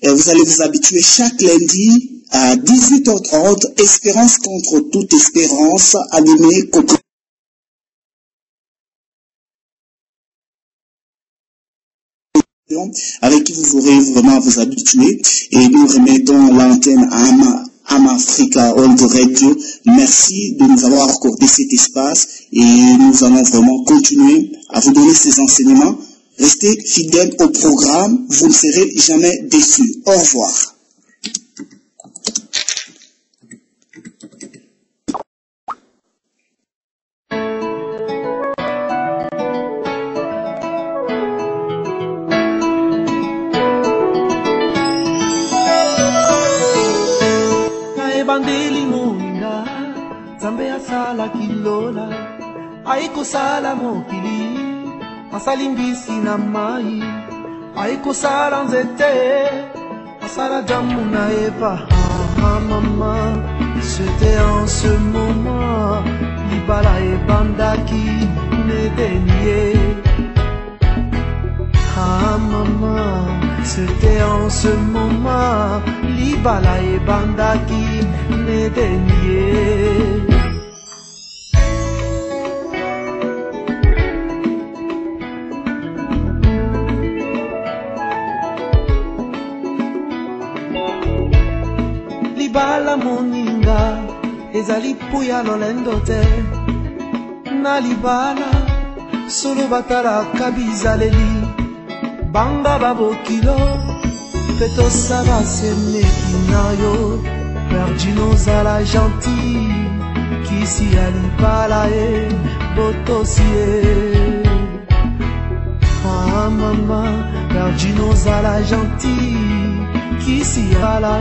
Vous allez vous habituer chaque lundi à 18h30, Espérance contre toute espérance, animée avec qui vous aurez vraiment à vous habituer. Et nous remettons l'antenne à Africa Old Radio. Merci de nous avoir accordé cet espace et nous allons vraiment continuer à vous donner ces enseignements. Restez fidèles au programme, vous ne serez jamais déçus. Au revoir. Bandeli moninga Zambe asala kilola Aiko sala mokili Asali mbisi na mai Aiko sala nzete Asala jamu na eva Maman, c'était en ce moment Libala e bandaki Nedeniye maman, c'était en ce moment Libala e bandaki Nedeniye Libala moninga ezali puya lolendo te na libala solo batala kabizaleli banga babokilo feto sala semeki na yo perdino zala gentil kisi alibala e botosie mama perdino zala gentil kisi ala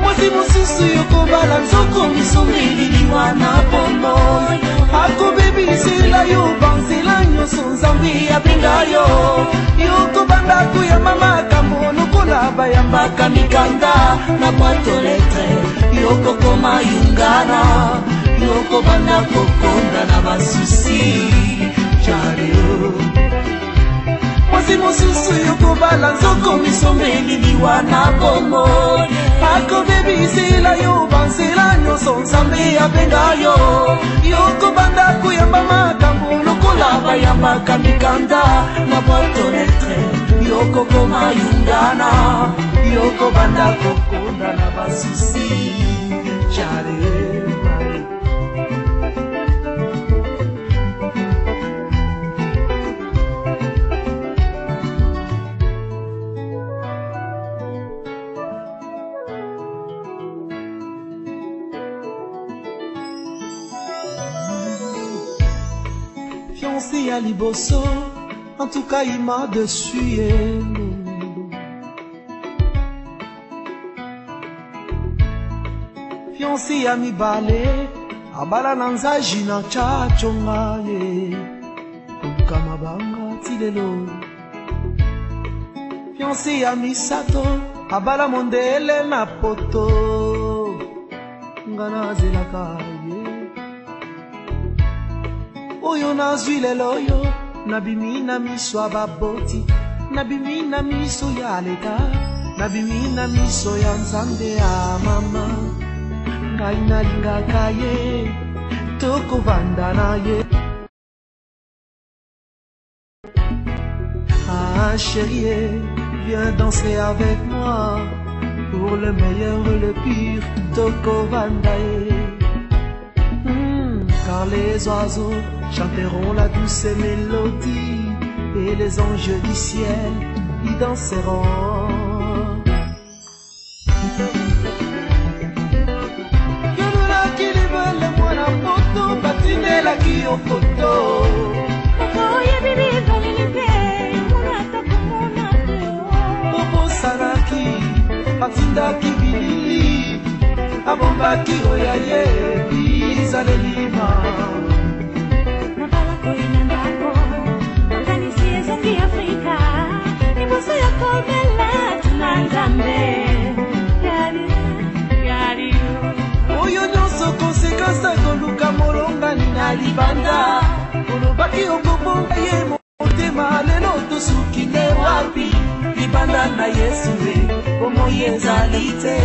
Mwasi mosusu yokobala nzoko misomeli wana pono akobebisela yo banzela nyonso nzambe abenga yo yokobanda koyamba makambo lokola bayambaka mikanda na boîte lettre yokokoma yungana yokobanda kokonda na basusi Mwasi mosusu yokobala nzoko misomeli liwa na bomo akobebisela yo banzela nyonso nzambe abenga yo yokobanda kuyamba makambo lokola bayambaka mikanda na boîte aux lettres yokokoma yungana yokobanda kokonda na basusi jare. Fiancé à Liboso, en tout cas il m'a dessus. Fiancé à mi balé, à balananza jina chachonga ye, kumkamabanga tilelo. Fiancé à mi sato, à balamondele na poto, ngana zelaka ye. Oyo nazwi lelo yo nabimi na miso ababoti nabimi na miso ya leta nabimi na miso ya nzambe ya mama ngai nalingaka ye tokovanda na ye. Ah chérie, viens danser avec moi pour le meilleur et le pire tokovanda ye. Car les oiseaux chanteront la douce mélodie et les anges du ciel y danseront. Yolola qui libelle moi la photo, patine la qui au photo. Okoye bibi valilipe, monata kumonate. Bobo saraki, patinda ki bilili, abomba ki oyaye, bizale lima. Oyo nyonso konsekansa koluka molonga nina libanda olobaki okobonga ye motema lelo tosuki nde wapi libanda na Yesu bomoyi ezali te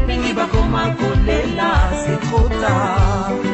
mingi bakoma kolela c'est trop tard.